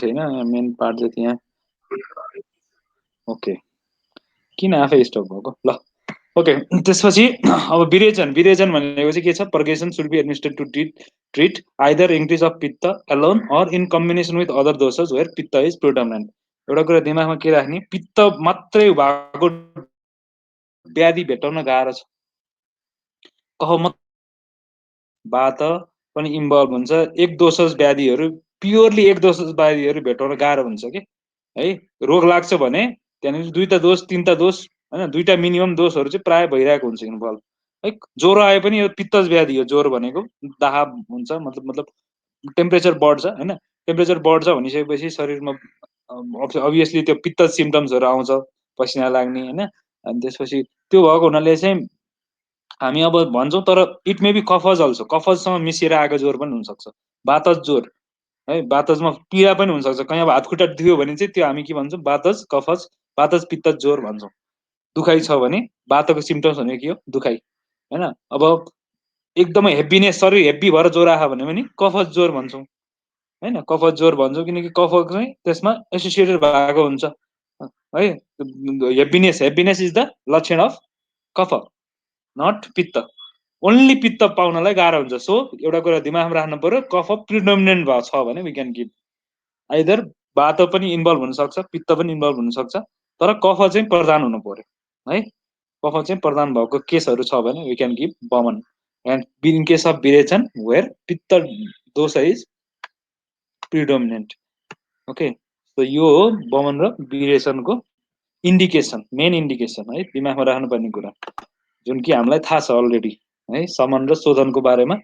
छैन main part चाहिँ त्यहाँ। ओके, किन आफै स्टप भएको ल। ओके, त्यसपछि अब विरेचन विरेचन भनेको चाहिँ के छ? Purgation should be administered to treat either increase of pitta alone or in combination with other doshas where pitta is predominant. एउटा कुरा दिमागमा के राख्ने, पित्त मात्रै भएको व्याधि भेटाउन गाह्रो छ। कफ वात पनि इन्भल्भ हुन्छ। एक दोषज व्याधिहरू, प्योरली एक दोषज व्याधिहरू भेटाउन गाह्रो हुन्छ कि है। रोग लाग्छ भने त्यहाँनिर दुईटा दोष तीनटा दोष होइन, दुईटा मिनिमम दोषहरू चाहिँ प्राय भइरहेको हुन्छ इन्भल्भ है। ज्वरो आए पनि यो पित्तज व्याधि हो। ज्वरो भनेको दाहा हुन्छ, मतलब टेम्परेचर बढ्छ होइन। टेम्परेचर बढ्छ भनिसकेपछि शरीरमा अभियसली त्यो पित्त सिम्टम्सहरू आउँछ, पसिना लाग्ने होइन। अनि त्यसपछि त्यो भएको हुनाले चाहिँ हामी अब भन्छौँ, तर इट मे बी कफज अल्सो, कफजसँग मिसिएर आएको ज्वरो पनि हुनसक्छ, वातज ज्वरो है। वातजमा पीडा पनि हुनसक्छ। कहीँ अब हात खुट्टा दुख्यो भने चाहिँ त्यो हामी के भन्छौँ, वातज कफज वातज पित्त ज्वरो भन्छौँ। दुखाइ छ भने वातको सिम्टम्स भनेको के हो? दुखाइ होइन। अब एकदमै हेभिनेस, शरीर हेभी भएर ज्वरो आयो भने पनि कफज ज्वरो भन्छौँ होइन। कफज ज्वरो भन्छौँ किनकि कफ चाहिँ त्यसमा एसोसिएटेड भएको हुन्छ है। हेभिनेस, हेभिनेस इज द लक्षण अफ कफ, नट पित्त। ओन्ली पित्त पाउनलाई गाह्रो हुन्छ। सो एउटा कुरा दिमागमा राख्नु पर्यो, कफ प्रिडोमिनेन्ट भएको छ भने वी क्यान गिभ आइदर वात पनि इन्भल्भ हुनसक्छ, पित्त पनि इन्भल्भ हुनसक्छ, तर कफ चाहिँ प्रधान हुनु पर्यो है। कफ चाहिँ प्रधान भएको केसहरू छ भने we can give vaman. And in case of virechan where pitta dosha is प्रिडोमिनेन्ट। Okay, so यो हो बमन र विरेचनको इन्डिकेसन, मेन इन्डिकेसन है, दिमागमा राख्नुपर्ने कुरा, जुन कि हामीलाई थाहा छ अलरेडी है। समन र शोधनको बारेमा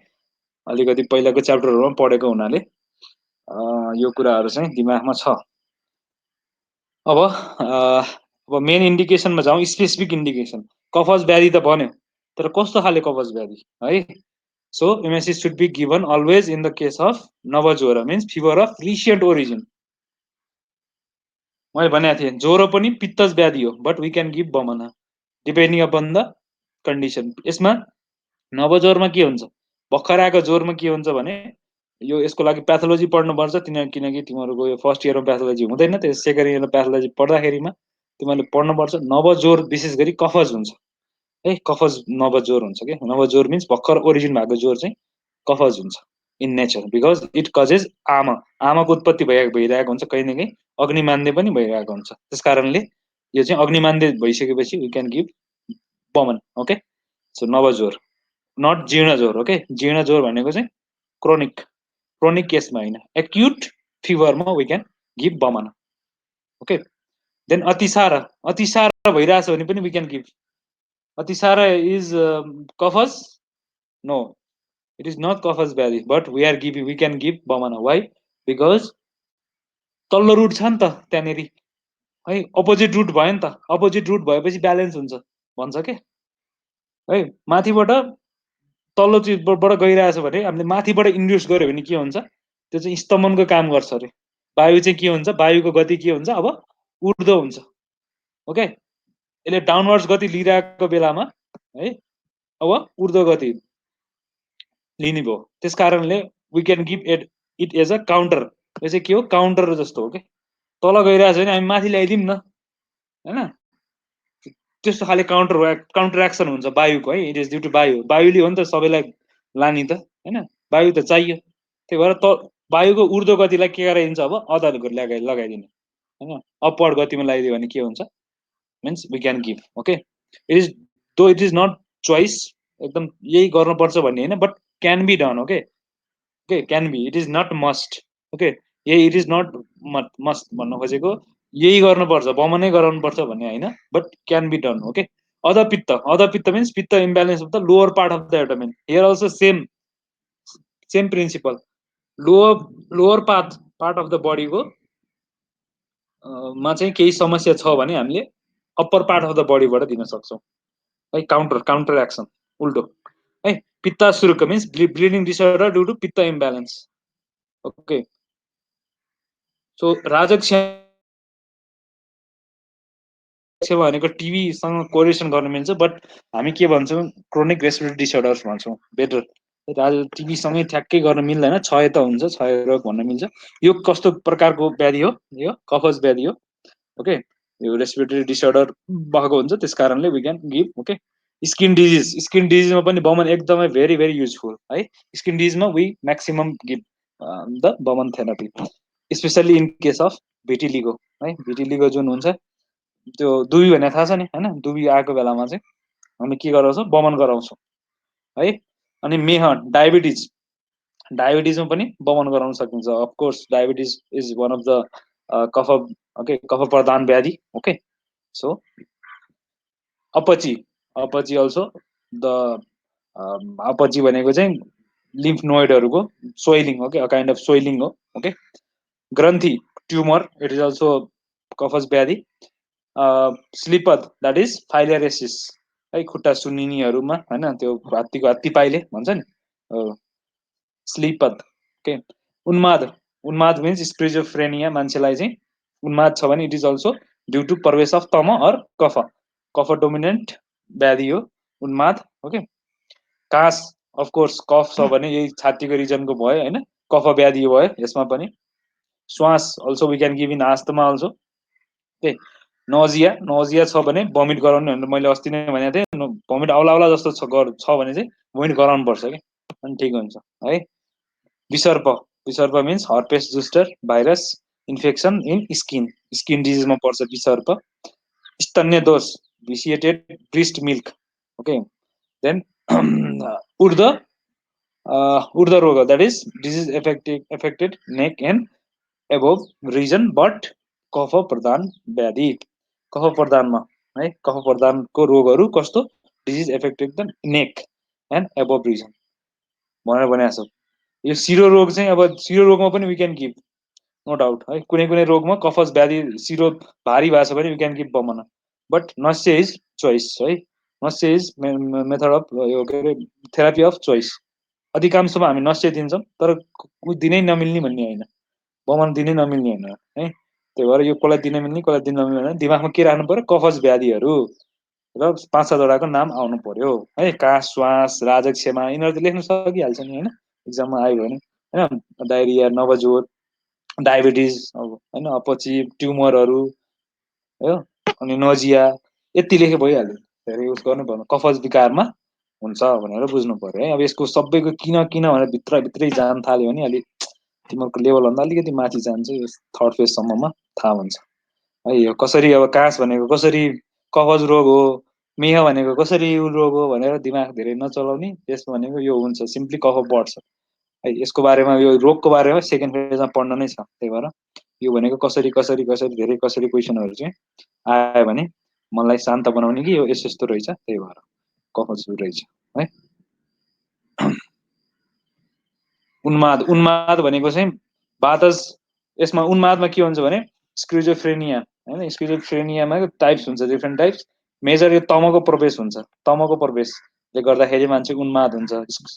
अलिकति पहिलाको च्याप्टरहरूमा पढेको हुनाले यो कुराहरू चाहिँ दिमागमा छ। अब मेन इन्डिकेसनमा जाउँ, स्पेसिफिक इन्डिकेसन। कफज व्याधि त भन्यो, तर कस्तो खाले कफज व्याधि है? So emesis should be given always in the case of navajwara, means fever of recent origin. मैले भनेको थिएँ ज्वरो पनि पित्तज व्याधि हो, but we can give vamana depending upon the condition. यसमा नवज्वरमा के हुन्छ, भर्खर आएको ज्वरमा के हुन्छ भने यो यसको लागि प्याथोलोजी पढ्नुपर्छ। किनकि तिमीहरूको यो फर्स्ट इयरमा प्याथोलोजी हुँदैन, त्यो सेकेन्ड इयरमा प्याथोलोजी पढ्दाखेरिमा तिमीहरूले पढ्नुपर्छ। नवज्वरो विशेष गरी कफज हुन्छ है, कफज नवज्वरो हुन्छ कि। नवज्वरो मिन्स भर्खर ओरिजिन भएको ज्वरो चाहिँ कफज हुन्छ in nature, because it causes आमाको उत्पत्ति भइरहेको हुन्छ, कहीँ न कहीँ अग्निमान्दे पनि भइरहेको हुन्छ। त्यस कारणले यो चाहिँ अग्निमान्दे भइसकेपछि we can give vaman. Okay, so नवज्वरो, not जीर्ण ज्वरो। ओके, जीर्ण ज्वरो भनेको चाहिँ क्रोनिक, क्रोनिक केसमा होइन, एक्युट फिभरमा we can give vaman. Okay, then atisar, अतिसार भइरहेछ भने पनि we can give. Atisar is kaphaj? No, it is not kaphaj vyadhi, but we can give vamana. why? because तल्लो रुट छ नि त त्यहाँनेरि है, अपोजिट रुट भयो नि त। अपोजिट रुट भएपछि ब्यालेन्स हुन्छ भन्छ के है। माथिबाट तल्लो चिजबाट गइरहेछ भने हामीले माथिबाट इन्ड्युस गर्यो भने के हुन्छ, त्यो चाहिँ स्तमनको काम गर्छ अरे। वायु चाहिँ के हुन्छ, वायुको गति के हुन्छ, अब ऊर्ध्व हुन्छ। ओके, यसले डाउनवर्ड्स गति लिइरहेको बेलामा है अब ऊर्ध्व गति लिने भयो। त्यस कारणले we can give it as a counter. यो चाहिँ के हो, काउन्टर जस्तो हो कि। तल गइरहेछ भने हामी माथि ल्याइदिउँ न होइन, त्यस्तो खाले काउन्टर एक्सन हुन्छ वायुको है। इट इज ड्यु टु वायु, वायुले हो नि त सबैलाई लाने त होइन, वायु त चाहियो। त्यही भएर वायुको ऊर्ध्व गतिलाई के गराइदिन्छ, अब अदर लगाइदिने होइन, अपवर्ड गतिमा लगाइदियो भने के हुन्छ, means we can give. Okay, it is though it is not choice, एकदम यही गर्नुपर्छ भन्ने होइन, but can be done. Okay, okay, can be, it is not must. Okay, यही इट इज नट मस्ट भन्न खोजेको यही गर्नुपर्छ, बमनै गराउनुपर्छ भन्ने होइन, but can be done. Okay, adhapitta, adhapitta means pitta imbalance of the lower part of the abdomen. Here also same same principle. Lower part of the बडीको मा चाहिँ केही समस्या छ भने हामीले अप्पर पार्ट अफ द बडीबाट दिन सक्छौँ है। काउन्टर एक्सन उल्टो है। पित्त सुरुक means bleeding disorder due to pitta imbalance. Okay, so राजक सेवा भनेको टिभीसँग कोरिलेसन गर्न मिल्छ, बट हामी के भन्छौँ, क्रोनिक रेस्पिरेटरी डिसअर्डर्स भन्छौँ बेटर। आज टिभीसँगै ठ्याक्कै गर्न मिल्दैन, क्षय त हुन्छ, क्षय रोग भन्न मिल्छ। यो कस्तो प्रकारको व्याधि हो? यो कफज व्याधि हो। ओके, यो रेस्पिरेटरी डिसअर्डर भएको हुन्छ, त्यस कारणले we can give. Okay, skin डिजिजमा पनि बमन एकदमै भेरी भेरी युजफुल है। स्किन डिजिजमा we maximum give the vaman therapy, specially in case of vitiligo है। भिटिलिगो जुन हुन्छ, त्यो दुबी भन्ने थाहा छ नि होइन, दुबी आएको बेलामा चाहिँ हामी के गराउँछौँ, बमन गराउँछौँ है। अनि मेह डायबिटिजमा पनि बमन गराउन सकिन्छ। Of course diabetes is one of the kapha, okay, कफ प्रधान व्याधि। Okay, so apachi apachi also the apachi भनेको चाहिँ लिम्फ नोइडहरूको सोइलिङ हो कि, अ काइन्ड अफ सोइलिङ हो। ओके, ग्रन्थी tumour, it is also kaphaja व्याधि। स्लिपद द्याट इज फाइलियारेसिस है, खुट्टा सुन्निनीहरूमा होइन, त्यो हात्तीको हात्ती पाइले भन्छ नि, स्लिपद। ओके, उन्माद उन्माद मिन्स स्क्रिजोफ्रेनिया, मान्छेलाई चाहिँ उन्माद छ भने it is also due to प्रवेश अफ तम अर कफ, कफ डोमिनेन्ट व्याधि हो उन्माद। ओके, कास अफकोर्स कफ छ भने यही छातीको रिजनको भयो होइन, कफ व्याधि भयो यसमा पनि। श्वास also we can give in asthma also. Okay, nausea छ भने भमिट गराउनु भनेर मैले अस्ति नै भनेको थिएँ, भमिट आउला आउला जस्तो छ भने चाहिँ भमिट गराउनु पर्छ कि, अनि ठिक हुन्छ है। Visarpa visarpa means herpes zoster virus infection in skin, skin डिजिजमा पर्छ विसर्प। Stanya dosha vitiated breast milk. Okay, then urdhva urdhva roga that is disease affected neck and above region but kapha प्रधान व्याधि। कफ प्रधानमा है, कफ प्रधानको रोगहरू कस्तो, disease affected the neck and above region भनेर भनेको छ। यो शिरो रोग चाहिँ अब शिरो रोगमा पनि we can give, no doubt है। कुनै कुनै रोगमा कफज व्याधि शिरो भारी भएको छ भने we can give Boman, but नस्य is choice है। नस्य इज मेथड अफ यो के अरे थेरापी अफ चोइस। अधिकांशमा हामी नस्य दिन्छौँ, तर दिनै नमिल्ने भन्ने होइन, बमन दिनै नमिल्ने होइन है। त्यही भएर यो कसलाई दिन मिल्ने कसलाई दिन नमिल्ने होइन, दिमागमा के राख्नु पर्यो, कफज व्याधिहरू र 5-7वटाको नाम आउनु पर्यो है। कास, श्वास, राजक्षमा, यिनीहरू त लेख्न सकिहाल्छ नि होइन, एक्जाममा आयो भने होइन। डायरिया, नवजोर, डायबिटिज अब होइन, अपची, ट्युमरहरू हो, अनि नजिया, यति लेखे भइहाल्यो। धेरै उस गर्नु पर्दैन, कफज विकारमा हुन्छ भनेर बुझ्नु पर्यो है। अब यसको सबैको किन किन भनेर भित्रै जान थाल्यो भने अलिक तिमीहरूको लेभलभन्दा अलिकति माथि जान्छ, यो थर्ड फेजसम्ममा थाहा हुन्छ है। यो कसरी, अब कास भनेको कसरी कफज रोग हो, मेह भनेको कसरी रोग हो भनेर दिमाग धेरै नचलाउने, त्यसमा भनेको यो हुन्छ सिम्पली कफ बढ्छ है। यसको बारेमा, यो रोगको बारेमा सेकेन्ड फेजमा पढ्न नै छ। त्यही भएर यो भनेको कसरी कसरी कसरी धेरै कसरी क्वेसनहरू चाहिँ आयो भने मलाई शान्त बनाउने कि यो यस्तो यस्तो रहेछ, त्यही भएर कफज रहेछ है। उन्माद उन्माद भनेको चाहिँ बातज, यसमा उन्मादमा के हुन्छ भने स्क्रिजोफ्रेनिया होइन, स्क्रिजोफ्रेनियामा टाइप्स हुन्छ, डिफ्रेन्ट टाइप्स। मेजर यो तमको प्रवेश हुन्छ, तमको प्रवेशले गर्दाखेरि मान्छे उन्माद हुन्छ,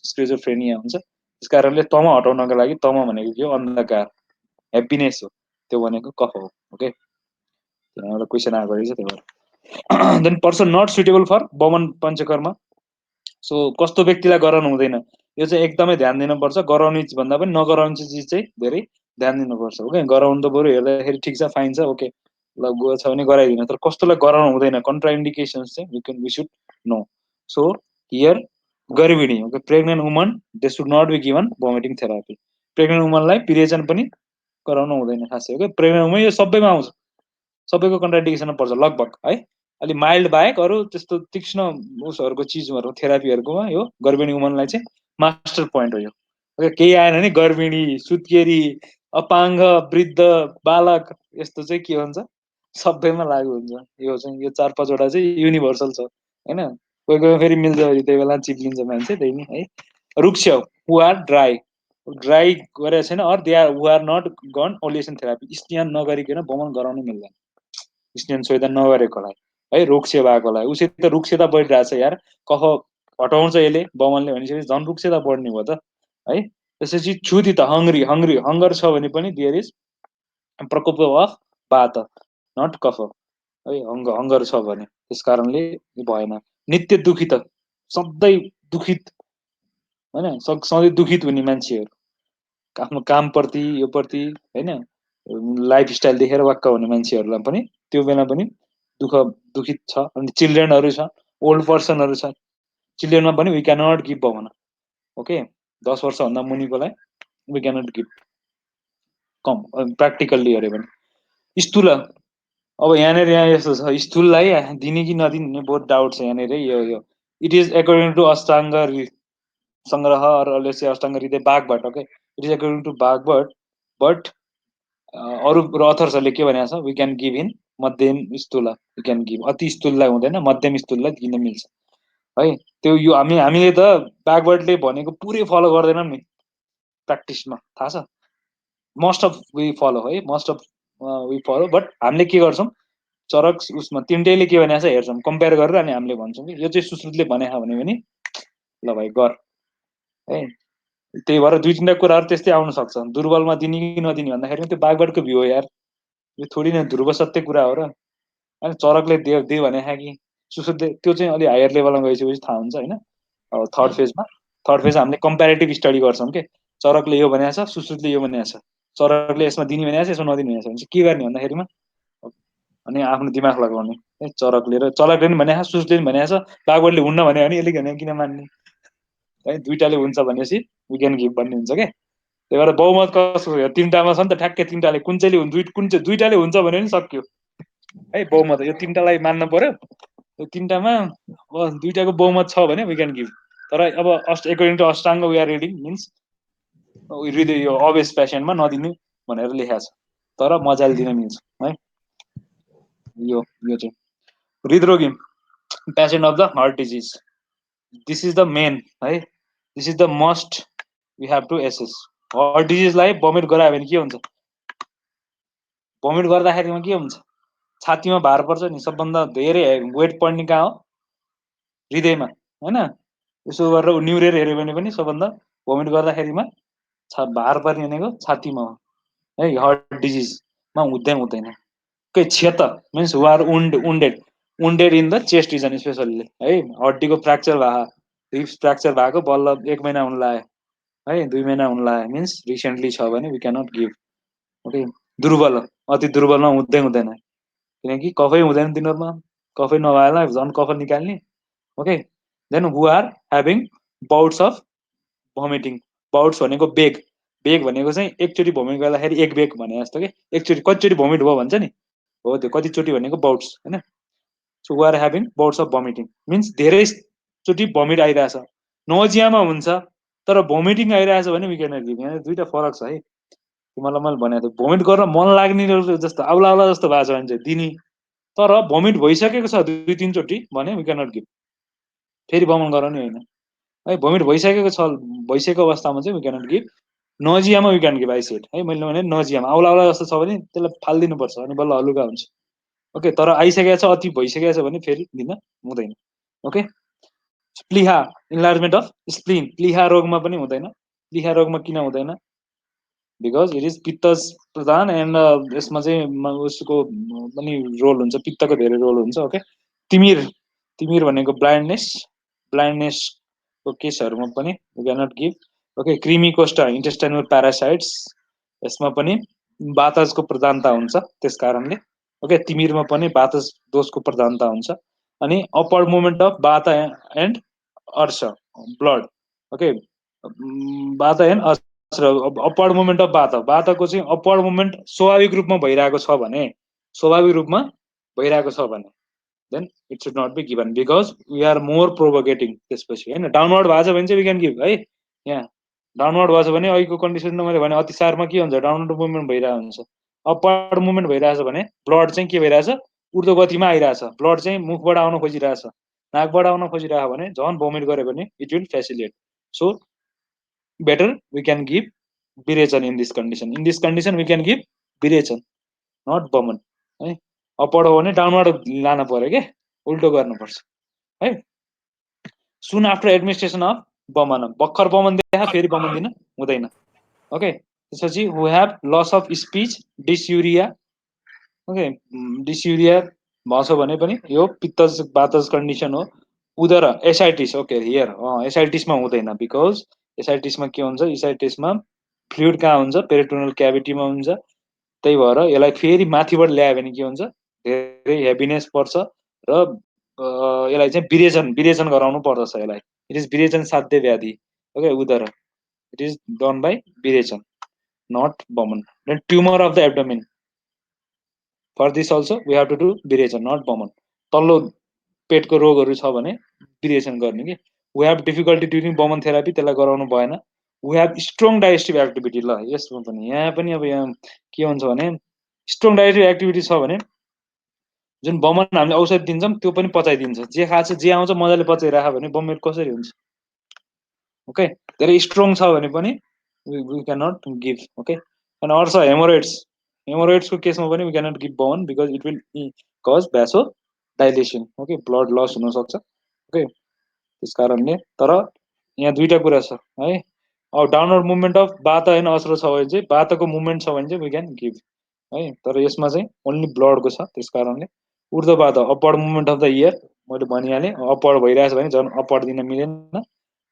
स्क्रिजोफ्रेनिया हुन्छ। त्यस कारणले तम हटाउनको लागि, तम भनेको के हो, अन्धकार, ह्याप्पिनेस हो, त्यो भनेको कफ हो। ओके, एउटा क्वेसन आएको रहेछ त्यही भएर। Then person not suitable for vamana panchakarma. So कस्तो व्यक्तिलाई गराउनु हुँदैन, यो चाहिँ एकदमै ध्यान दिनुपर्छ। गराउने भन्दा पनि नगराउने चिज चाहिँ धेरै ध्यान दिनुपर्छ। ओके, गराउनु त बरु हेर्दाखेरि ठिक छ, फाइन छ, ओके, ल गएको छ भने गराइदिनु, तर कस्तोलाई गराउनु हुँदैन, कन्ट्राइन्डिकेसन्स चाहिँ we should know. So here garbhini, okay, pregnant woman they should not be given vomiting therapy. Pregnant वुमनलाई पिरियजन पनि गराउनु हुँदैन खासै। ओके, प्रेग्नेन्ट वुमन यो सबैमा आउँछ, सबैको कन्ट्राडिक्सनमा पर्छ लगभग है। अलि माइल्ड बाहेक अरू त्यस्तो तीक्ष्ण उसहरूको चिजहरू थेरापीहरूकोमा यो गर्भिणी वुमनलाई चाहिँ मास्टर पोइन्ट हो यो। केही आएन भने गर्भिणी, सुत्केरी, अपाङ्ग, वृद्ध, बालक, यस्तो चाहिँ के हुन्छ, सबैमा लागु हुन्छ। यो चाहिँ यो 4-5वटा चाहिँ युनिभर्सल छ होइन। कोही कोही फेरि मिल्छ, त्यही बेला चिप्लिन्छ मान्छे, त्यही नि है। Ruksha who are dry, dry गरेको छैन, or they are who are not given oleation therapy, स्नान नगरिकन बमन गराउनु मिल्दैन, स्नान सोइदा नगरेकोलाई है, रोक्से भएकोलाई। उसित रुक्षता बढिरहेछ यार, कफ हटाउँछ यसले बमनले भनेपछि झन् रुक्षता बढ्ने भयो त है। त्यसपछि छुति त हङ्ग्री हङ्ग्री हङ्गर छ भने पनि देयर इज प्रकोप अफ वात, नट कफ है, हङ्गर छ भने, त्यस कारणले भएन। नित्य दुखित, सधैँ दुखित होइन सधैँ दुखित हुने मान्छेहरू, आफ्नो कामप्रति यो प्रति होइन लाइफस्टाइल देखेर वाक्क हुने मान्छेहरूलाई पनि त्यो बेला पनि दुखित छ। अनि चिल्ड्रेनहरू छ, ओल्ड पर्सनहरू छ, चिल्ड्रेनमा पनि we cannot give vaman. Okay 10 वर्षभन्दा मुनिकोलाई वी क्यानट गिभ कम प्र्याक्टिकल्ली हेऱ्यो भने। स्थूल अब यहाँनिर यहाँ यस्तो छ, स्थूललाई दिने कि नदिने भन्ने बहुत डाउट छ यहाँनिर। यो it is according to Ashtanga Sangraha अरूले चाहिँ अष्टाङ्ग हृदय बाघबाट। Okay it is according to बाघबाट, बट अरू अथर्सहरूले के भनेको छ, वी क्यान गिभ इन मध्यम स्थूल, वी क्यान गिभ अति स्थूललाई हुँदैन, मध्यम स्थूललाई दिन मिल्छ है। त्यो यो हामीले त बाघबटले भनेको पुरै फलो गर्दैनौँ नि प्र्याक्टिसमा, थाहा छ। मोस्ट अफ वी फलो है, most of we follow, but हामीले के गर्छौँ चरक उसमा तिनटैले के भनेको छ हेर्छौँ, कम्पेयर गरेर अनि हामीले भन्छौँ कि यो चाहिँ सुश्रुतले भनेको भन्यो भने ल भाइ गर है। त्यही भएर दुई तिनवटा कुराहरू त्यस्तै आउन सक्छ। दुर्बलमा दिने कि नदिने भन्दाखेरि त्यो बाघबाटको भ्यू हो यार, यो थोरै न ध्रुव सत्य कुरा हो र। अनि चरकले दे भने कि सुश्रुतले, त्यो चाहिँ अलिक हायर लेभलमा गइसकेपछि थाहा हुन्छ होइन। अब थर्ड फेज हामीले कम्पेरिटिभ स्टडी गर्छौँ के, चरकले यो भनेको छ, सुश्रुतले यो भनेको छ, चरकले यसमा दिने भनेको छ, यसमा नदिने भनेको छ, के गर्ने भन्दाखेरिमा अनि आफ्नो दिमाग लगाउने है। चरकले पनि भनेको छ, सुश्रुतले पनि भनेको छ, बाघबटले हुन्न भन्यो भने यसले भने किन मान्ने है। दुइटाले हुन्छ भनेपछि वी क्यान गिभ भन्ने हुन्छ क्या। त्यही भएर बहुमत कसो तिनवटामा छ नि त, ठ्याक्कै तिनवटाले कुन चाहिँ दुइटाले हुन्छ भने पनि सक्यो है। बहुमत यो तिनवटालाई मान्न पर्यो, यो तिनवटामा दुइटाको बहुमत छ भने वी क्यान गिभ। तर अब according to Ashtanga we are reading means Hridaya यो अवेस पेसेन्टमा नदिनु भनेर लेखाएको छ, तर मजाले दिन मिल्छ है। यो चाहिँ हृदरोगी patient of the heart disease, this is the main है, this is the must we have to assess. Heart डिजिजलाई भमिट गरायो भने के हुन्छ, भमिट गर्दाखेरिमा के हुन्छ, छातीमा भार पर्छ नि, सबभन्दा धेरै वेट पर्ने कहाँ हो, हृदयमा होइन। यसो गरेर न्युरेर हेऱ्यो भने पनि सबभन्दा भमिट गर्दाखेरिमा भार पर्ने भनेको छातीमा हो है। हार्ट डिजिजमा हुँदैन के kshata means who are wounded in the chest region specially है। हड्डीको फ्र्याक्चर भएको, रिब्स फ्र्याक्चर भएको बल्ल 1 महिना हुन लाग्यो है, 2 महिना हुन लाग्यो मिन्स रिसेन्टली छ भने वी क्यानट गिभ। ओके दुर्बल, अति दुर्बलमा हुँदैन, किनकि कफै हुँदैन तिनीहरूमा, कफै नभएला झन् कफ निकाल्ने। Okay then who are having bouts of vomiting, bouts भनेको बेग भनेको चाहिँ एकचोटि भमिट गर्दाखेरि एक बेग भने जस्तो कि एकचोटि कतिचोटि भमिट भयो भन्छ नि, हो त्यो कतिचोटि भनेको बाउट्स होइन। So we are having bouts of vomiting means धेरैचोटि भमिट आइरहेछ, नजियामा हुन्छ तर भमिटिङ आइरहेछ भने वी क्यान गिभ। यहाँ दुइटा फरक छ है। तिमीलाई मैले भनेको थिएँ भमिट गरेर मन लाग्ने जस्तो आउला जस्तो भएको छ भने चाहिँ दिने, तर भमिट भइसकेको छ 2-3 चोटि भने वी क्यानट गिभ, फेरि बमन गराउने होइन है। भमिट भइसकेको अवस्थामा चाहिँ वी क्यानट गिभ। नजियामा we can give I said है, मैले भने नजियामा आउला जस्तो छ भने त्यसलाई फालिदिनुपर्छ अनि बल्ल हलुका हुन्छ। ओके तर आइसकेको छ, अति भइसकेको छ भने फेरि दिन हुँदैन। ओके प्लिहा इन्लार्जमेन्ट अफ स्प्लिन, प्लिहा रोगमा पनि हुँदैन। प्लिहा रोगमा किन हुँदैन, बिकज इट इज पित्त प्रधान एन्ड यसमा चाहिँ उसको पनि रोल हुन्छ, पित्तको धेरै रोल हुन्छ। ओके तिमिर भनेको ब्लाइन्डनेसको केसहरूमा पनि we cannot give. Okay krimi koshtha intestinal parasites, यसमा पनि बातजको प्रधानता हुन्छ त्यस कारणले। ओके तिमिरमा पनि बातज दोषको प्रधानता हुन्छ। अनि upward movement of vata and arsh blood. Okay vata and arsh, upward movement of बाताको चाहिँ अपवर्ड मुभमेन्ट स्वाभाविक रूपमा भइरहेको छ भने, then it should not be given because we are more provoking. त्यसपछि होइन डाउनवर्ड भएको छ भने चाहिँ वी क्यान गिभ है। यहाँ डाउनवर्ड भएको छ भने अहिलेको कन्डिसनमा मैले भने अतिसारमा के हुन्छ, डाउनवर्ड मुभमेन्ट भइरहेको हुन्छ। अपवर्ड मुभमेन्ट भइरहेछ भने ब्लड चाहिँ के भइरहेछ, ऊर्ध्व गतिमा आइरहेछ, ब्लड चाहिँ मुखबाट आउन खोजिरहेछ, नाकबाट आउन खोजिरहेको भने झन् भोमिट गऱ्यो भने it will facilitate. So better we can give virechan in this condition we can give virechan not vaman है। अपवर्ड हो भने डाउनवर्ड लान पर्यो क्या, उल्टो गर्नुपर्छ है। सुन आफ्टर एडमिनिस्ट्रेसन अफ बमन, भर्खर बमन देखा फेरि बमन दिन हुँदैन। ओके त्यसपछि who have loss of speech dysuria. Okay dysuria भएछ भने पनि यो पित्तज बातज कन्डिसन हो। उदर एसाइटिस, ओके हियर एसाइटिसमा हुँदैन बिकज एसाइटिसमा के हुन्छ, एसाइटिसमा फ्लुइड कहाँ हुन्छ, पेरिटोनियल क्याभिटीमा हुन्छ। त्यही भएर यसलाई फेरि माथिबाट ल्यायो भने के हुन्छ, धेरै हेभिनेस पर्छ र यसलाई चाहिँ विरेचन गराउनु पर्दछ यसलाई। इट इज विरेचन साध्य व्याधि। Okay, udar it is done by virechan, not vaman. Then tumour of the abdomen, for this also we have to do virechan, not vaman. तल्लो पेटको रोगहरू छ भने विरेचन गर्ने कि। We have difficulty during vaman therapy, त्यसलाई गराउनु भएन। We have strong digestive activity. ल यसमा पनि यहाँ पनि अब यहाँ के हुन्छ भने स्ट्रङ डाइजेस्टिभ एक्टिभिटी छ भने जुन बमन हामीले औषधि दिन्छौँ त्यो पनि पचाइदिन्छ। जे खान्छ जे आउँछ मजाले पचाइराख भने बमिट कसरी हुन्छ? ओके, धेरै स्ट्रङ छ भने पनि we can not give. Okay, and also haemorrhoids, हेमोरोइड्सको केसमा पनि we can not give vaman because it will cause vasodilation. Okay, blood loss हुनसक्छ। ओके, त्यस कारणले तर यहाँ दुईटा कुरा छ है। अब डाउनवर्ड मुभमेन्ट अफ बात होइन अस्रो छ भने चाहिँ, बातको मुभमेन्ट छ भने चाहिँ वी क्यान गिभ है। तर यसमा चाहिँ ओन्ली ब्लडको छ, त्यस कारणले urdhvavata upward movement of the air मैले भनिहालेँ। अपवर्ड भइरहेछ भने झन् अपवर्ड दिन मिलेन।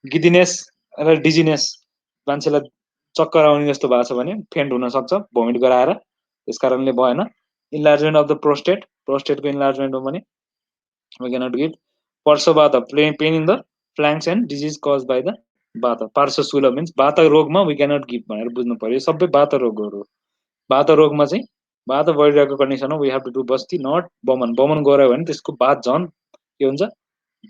गिदिनेस र डिजिनेस, मान्छेलाई चक्कर आउने जस्तो भएको छ भने फेन्ट हुनसक्छ भोमिट गराएर, त्यस कारणले भएन। इन्लार्जमेन्ट अफ द प्रोस्टेट, प्रोस्टेटको इन्लार्जमेन्ट हो भने we can not give. Parshvavata, pain in the flanks and disease cause by the vata. Parshvashool means वात रोगमा वी क्यान नट गिभ भनेर बुझ्नु पर्यो। सबै वात रोगहरू हो। वात रोगमा चाहिँ वात बढिरहेको कन्डिसन हो, we have to do Basti, not Boman. Boman गऱ्यो भने त्यसको बात झन् के हुन्छ,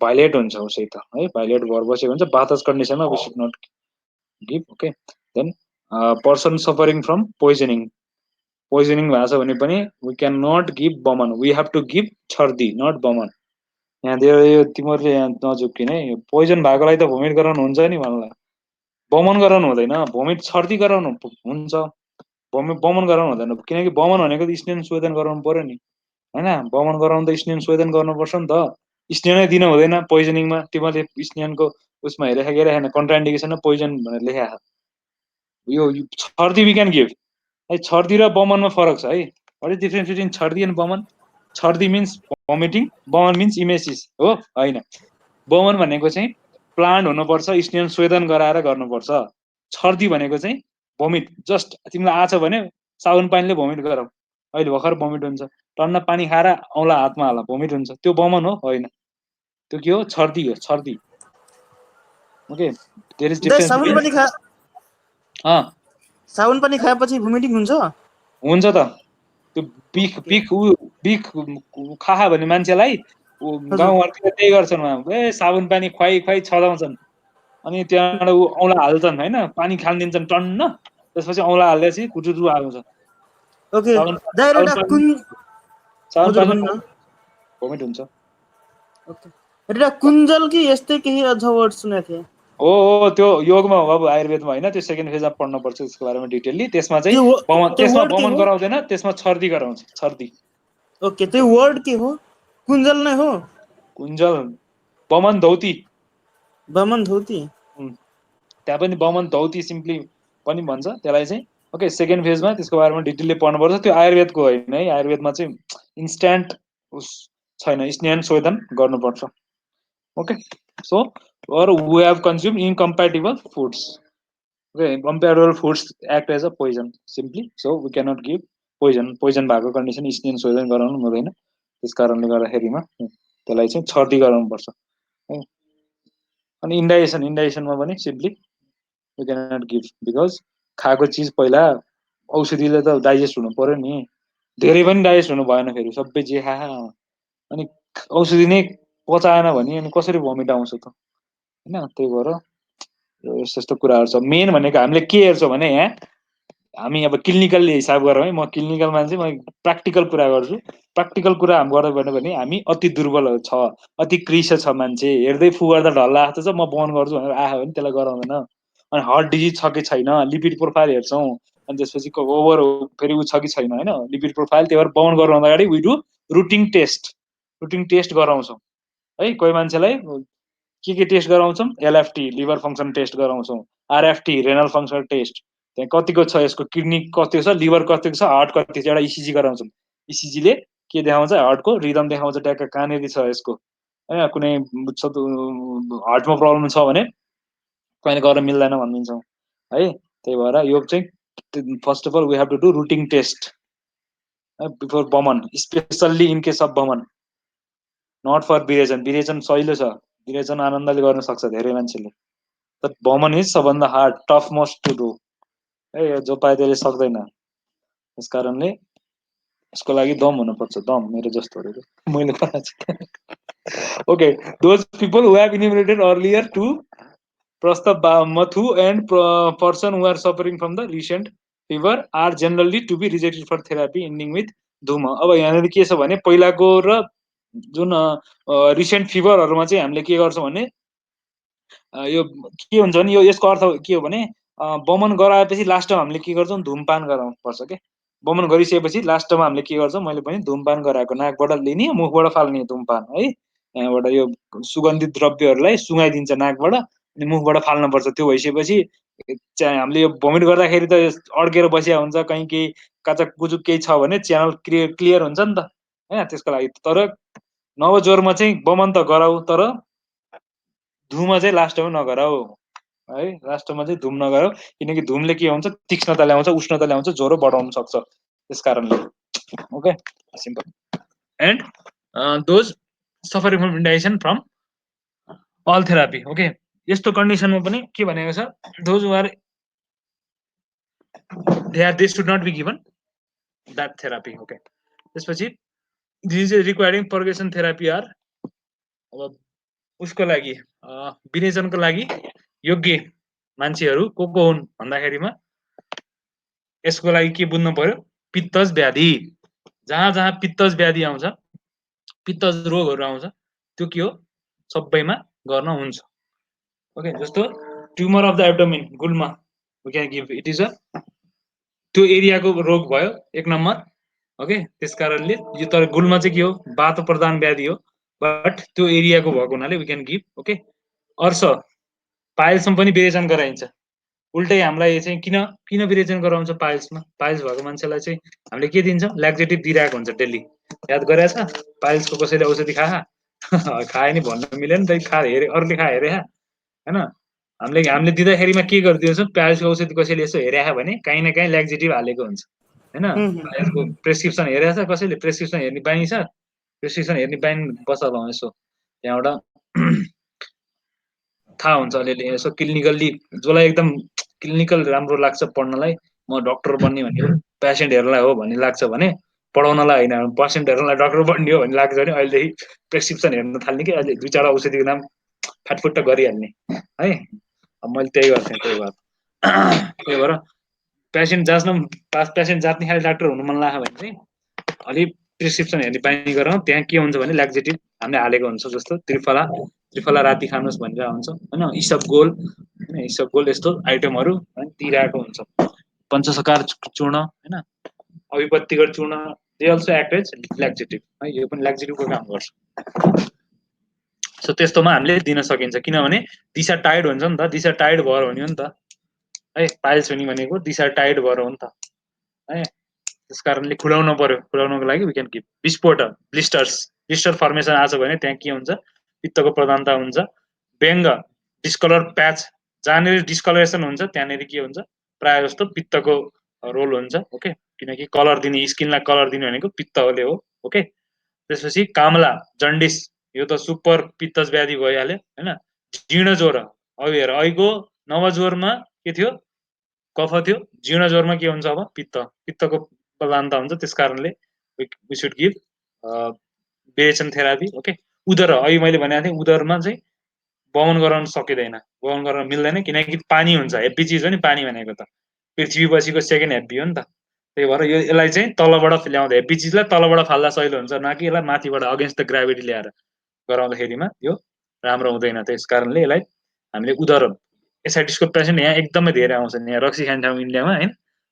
भाइलेट हुन्छ उसै त है, भाइलेट भएर बसेको हुन्छ। बातज कन्डिसनमा we should not give. Okay, then person suffering from poisoning, poisoning भएको छ भने पनि we can not give vaman, we have to give chhardi, not vaman. यहाँ यो तिमीहरूले यहाँ नझुक्किने, पोइजन भएकोलाई त भोमिट गराउनु हुन्छ नि भन्नुलाई, बमन गराउनु हुँदैन। भोमिट छर्दी गराउनु हुन्छ, बमन गराउनु हुँदैन। किनकि बमन भनेको त स्नेन स्वेदन गराउनु पर्यो नि होइन। बमन गराउनु त स्नेन स्वेदन गर्नुपर्छ नि त, स्नेनै दिन हुँदैन पोइजनिङमा। तिमीले स्नेनको उसमा हेरेन कन्ट्राइन्डिकेसन पोइजन भनेर लेखा। यो छर्दी वी क्यान गिभ है। छर्दी र बमनमा फरक छ है। What is difference between chhardi and vaman? Chhardi means vomiting, vaman means emesis हो होइन। बमन भनेको चाहिँ प्लान्ट हुनुपर्छ, स्नेन स्वेदन गराएर गर्नुपर्छ। छर्दी भनेको चाहिँ भोमिट, जस्ट तिमीलाई आछ भने साबुन पानीले भोमिट गराऊ, अहिले भर्खर भोमिट हुन्छ, टन्न पानी खाएर औँला हातमा हाल भोमिट हुन्छ, त्यो बमन हो होइन। त्यो के हो? छर्दी हो, छर्दी। ओके, देयर इज डिफरेन्स साबुन बिट्विन। साबुन पानी खाएपछि भोमिटिङ हुन्छ? हुन्छ त। त्यो बिख खा भने मान्छेलाई गाउँघरतिर त्यही गर्छन्, ए साबुन पानी खुवाई खुवाई छदाउँछन्, अनि त्यहाँबाट ऊ औँला हाल्छन् होइन, पानी खानिदिन्छन् टन्न, त्यसपछि औँला हाल्दैपछि कुटुरु आउँछ। ओके, साबुन पानी भोमिट हुन्छ। ओके, एउटा कुञ्जल कि यस्तै केही अझ वर्ड सुनेको थिएँ। हो त्यो योगमा हो अब, आयुर्वेदमा होइन। त्यो सेकेन्ड फेजमा पढ्नुपर्छ त्यसको बारेमा डिटेलली। त्यसमा चाहिँ त्यसमा बमन गराउँदैन, त्यसमा छर्दी गराउँछ, छर्दी। ओके, त्यो वर्ड के हो? कुञ्जल नै हो? कुञ्जल, बमन धौती, बमन धौती, त्यहाँ पनि बमन धौती सिम्पली पनि भन्छ त्यसलाई चाहिँ। ओके, सेकेन्ड फेजमा त्यसको बारेमा डिटेलली पढ्नुपर्छ। त्यो आयुर्वेदको होइन है, आयुर्वेदमा चाहिँ इन्स्ट्यान्ट उस छैन, स्नेन शोधन गर्नुपर्छ। Okay, so or who have consumed incompatible foods. Okay, incompatible foods act as a poison simply, so we cannot give poison. Poison भएको कन्डिसन स्नेन शोधन गराउनु हुँदैन। त्यस कारणले गर्दाखेरिमा त्यसलाई चाहिँ छर्दी गराउनुपर्छ है। अनि इन्डाइजेसनमा पनि simply we can not give because खाएको चिज पहिला औषधिले त डाइजेस्ट हुनु पर्यो नि, धेरै पनि डाइजेस्ट हुनु भएन फेरि सबै जे खा। अनि औषधि नै पचाएन भने अनि कसरी भमिट आउँछ त होइन। त्यही भएर यस्तो कुराहरू छ। मेन भनेको हामीले के हेर्छौँ भने यहाँ हामी अब क्लिनिकल हिसाब गरौँ है, म क्लिनिकल मान्छे, म प्र्याक्टिकल कुरा गर्छु। प्र्याक्टिकल कुरा हामी गर्दै भने हामी अति दुर्बल छ, अति क्रिस छ मान्छे, हेर्दै फु गर्दा ढल्ला जस्तो छ, म बन्द गर्छु भनेर आयो भने त्यसलाई गराउँदैन। अनि हार्ट डिजिज छ कि छैन, लिपिड प्रोफाइल हेर्छौँ, अनि त्यसपछि ओभर फेरि ऊ छ कि छैन होइन लिपिड प्रोफाइल। त्यही भएर बन्द गर्नु अगाडि वी डु रुटिन टेस्ट गराउँछौँ है। कोही मान्छेलाई के टेस्ट गराउँछौँ? एलएफटी लिभर फङ्सन टेस्ट गराउँछौँ, आरएफटी रेनल फङ्सन टेस्ट, त्यहाँ कतिको छ यसको किडनी कतिको छ, लिभर कतिको छ, हार्ट कतिको छ, एउटा इसिजी गराउँछौँ। इसिजीले के देखाउँछ? हार्टको रिदम देखाउँछ, ट्याक्क कहाँनिर छ यसको होइन। कुनै हार्टमा प्रब्लम छ भने कहिले गर्न मिल्दैन भनिदिन्छौँ है। त्यही भएर यो चाहिँ first of all we have to do routine test before vamana, specially in case of vamana, not for virechana. विरेचन सहिलो छ, विरेचन आनन्दले गर्न सक्छ धेरै मान्छेले, तर बमन इज सबभन्दा hard tough most to do है, जो पाए त्यसले सक्दैन। त्यस कारणले यसको लागि दम हुनुपर्छ, दम मेरो जस्तोहरू मैले okay, those people who have enumerated earlier to Prastha Mathu and person who are suffering from the recent fever are generally to be rejected for therapy ending with धुमा। अब यहाँनिर के छ भने पहिलाको र जुन रिसेन्ट फिभरहरुमा चाहिँ हामीले के गर्छौं भने यो के हुन्छ भने यो यसको अर्थ के हो भने बमन गराएपछि लास्टमा हामीले के गर्छौं धूमपान गराउनु पर्छ के। बमन गरिसकेपछि लास्टमा हामीले के गर्छौं मैले पनि धूमपान गराएको नाकबाट लिने मुखबाट फाल्ने धूमपान है। यहाँबाट यो सुगन्धित द्रव्यहरुलाई सुगाइदिन्छ नाकबाट अनि मुखबाट फाल्नु पर्छ। त्यो भइसकेपछि चाहिँ हामीले यो भोमिट गर्दाखेरि त अड्केर बसिया हुन्छ, कहीं केही काचक कुचुक केही छ भने च्यानल क्लियर हुन्छ नि त हैन। त्यसको लागि तर नवज्वरमा चाहिँ बमन त गराऊ तर धुमा चाहिँ लास्टमा नगराऊ है। लास्टमा चाहिँ धुम नगराऊ किनकि धुमले के हुन्छ तीक्ष्णता ल्याउँछ, उष्णता ल्याउँछ, ज्वरो बढाउन सक्छ त्यसकारणले। Okay simple. And those suffering from indigestion from all therapy. Okay यस्तो कन्डिसनमा पनि के भनेको छ, those who are they should not be given that therapy। okay त्यसपछि this is requiring purgation therapy or अब उसको लागि विरेचनको लागि योग्य मान्छेहरू को हुन् भन्दाखेरिमा यसको लागि के बुझ्नु पर्यो, पित्तज व्याधि। जहाँ जहाँ पित्तज व्याधि आउँछ, पित्तज रोगहरू आउँछ त्यो के हो सबैमा गर्न हुन्छ। ओके जस्तो tumour of the abdomen gulma we can give it is a त्यो एरियाको रोग भयो एक नम्बर। ओके त्यसकारणले यो तर गुल्मा चाहिँ के हो वात प्रदान व्याधि हो, बट त्यो एरियाको भएको हुनाले we can give. Okay arsh पाइल्समा पनि विरेचन गराइन्छ। उल्टै हामीलाई चाहिँ किन किन विरेचन गराउँछ पाइल्समा, पाइल्स भएको मान्छेलाई चाहिँ हामीले के दिन्छौँ ल्याक्जेटिभ दिइरहेको हुन्छ डेली। याद गरेछ पाइल्सको कसैले औषधि खा खाए नि भन्न मिलेन त खा हेरे अरूले खा हेरे हैन। हामीले दिँदाखेरिमा के गरिदिन्छौँ पाइल्सको औषधि कसैले यसो हेरे भने काहीँ न काहीँ ल्याक्जेटिभ हालेको हुन्छ हैन। पाइल्सको प्रेस्क्रिप्सन हेरेछ कसैले, प्रेस्क्रिप्सन हेर्ने बानी छ, प्रेस्क्रिप्सन हेर्ने बानी बसल यसो त्यहाँबाट थाहा हुन्छ अलिअलि यसो क्लिनिकल्ली जसलाई एकदम क्लिनिकल राम्रो लाग्छ पढ्नलाई, म डक्टर बन्ने भनेको पेसेन्टहरूलाई हो भन्ने लाग्छ भने पढाउनलाई होइन पेसेन्टहरूलाई डक्टर बन्ने हो भन्ने लाग्छ भने अहिलेदेखि प्रेस्क्रिप्सन हेर्न थाल्ने कि अहिले दुई चारवटा औषधिको नाम फाटफुट्ट गरिहाल्ने है। अब मैले त्यही गर्थेँ। त्यही भएर पेसेन्ट जाँच्ने खाले डाक्टर हुनु मन लाग्यो भने चाहिँ अलिक प्रेस्क्रिप्सन हेर्ने बानी गरौँ। त्यहाँ के हुन्छ भने ल्याक्जेटिभ हामीले हालेको हुन्छ, जस्तो त्रिफला राति खानुहोस् भनेर हुन्छ होइन, इसबगोल होइन, इसबगोल यस्तो आइटमहरू दिइरहेको हुन्छ। पञ्चसकार चूर्ण होइन, अभिपत्तिगत चूर्ण दे अल्सो एक्ट एज ल्याक्जेटिभ है, यो पनि ल्याक्जेटिभको काम गर्छ। सो त्यस्तोमा हामीले दिन सकिन्छ किनभने दिशा टाइड हुन्छ नि त, दिशा टाइड भएर हुने हो नि त है। पाइल्स हुने भनेको दिशा टाइड भएर हो नि त है। त्यस कारणले खुलाउनु पर्यो, खुलाउनको लागि वी क्यान गिभ विस्फोट ब्लिस्टर फर्मेसन आछ भने त्यहाँ के हुन्छ पित्तको प्रधानता हुन्छ। व्यङ्ग डिस्कलर प्याच जहाँनिर डिस्कलरेसन हुन्छ त्यहाँनिर के हुन्छ प्रायः जस्तो पित्तको रोल हुन्छ। ओके किनकि कलर दिने स्किनलाई कलर दिने भनेको पित्तले हो। ओके त्यसपछि कामला जन्डिस यो त सुपर पित्तज व्याधि भइहाल्यो होइन। जीर्ण ज्वरो अब हेर अहिलेको नवज्वरमा के थियो कफ थियो, जीर्ण ज्वरमा के हुन्छ अब पित्तको प्रधानता हुन्छ। त्यस कारणले we should give virechan therapy. Okay udar अहिले मैले भनेको थिएँ उदरमा चाहिँ बमन गराउन सकिँदैन, बमन गराउन मिल्दैन किनकि पानी हुन्छ, हेप्पी चिज हो नि पानी भनेको त पृथ्वी पछिको सेकेन्ड हेप्पी हो नि त। त्यही भएर यसलाई चाहिँ तलबाट ल्याउँदा हेप्पी चिजलाई तलबाट फाल्दा सहिलो हुन्छ, न कि यसलाई माथिबाट अगेन्स्ट द ग्राभिटी ल्याएर गराउँदाखेरिमा यो राम्रो हुँदैन। त्यस कारणले यसलाई हामीले उदर एसाइटिसको पेसेन्ट यहाँ एकदमै धेरै आउँछन्, यहाँ रक्सी खान्छ इन्डियामा होइन।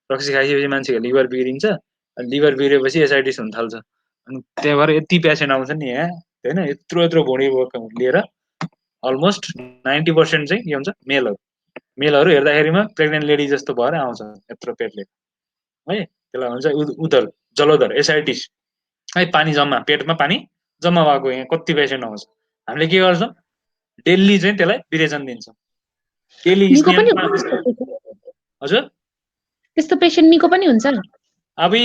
रक्सी खाइसकेपछि मान्छेको लिभर बिग्रिन्छ, लिभर बिग्रेपछि एसाइटिस हुन थाल्छ। अनि त्यही भएर यति पेसेन्ट आउँछन् नि यहाँ होइन, यत्रो भुँडी लिएर अलमोस्ट 90% चाहिँ के हुन्छ मेलहरू हेर्दाखेरिमा प्रेग्नेन्ट लेडी जस्तो भएर आउँछ यत्रो पेटले है। त्यसलाई भन्छ उदर जलोदर एसाइटिस है, पानी जम्मा पेटमा पानी जम्मा भएको यहाँ कति पेसेन्ट आउँछ। हामीले के गर्छौँ डेली चाहिँ त्यसलाई विरेचन दिन्छौँ। टेली निको पनि स्क्यानमा हुन्छ हजुर त्यस्तो पेशेन्ट निको पनि हुन्छ अब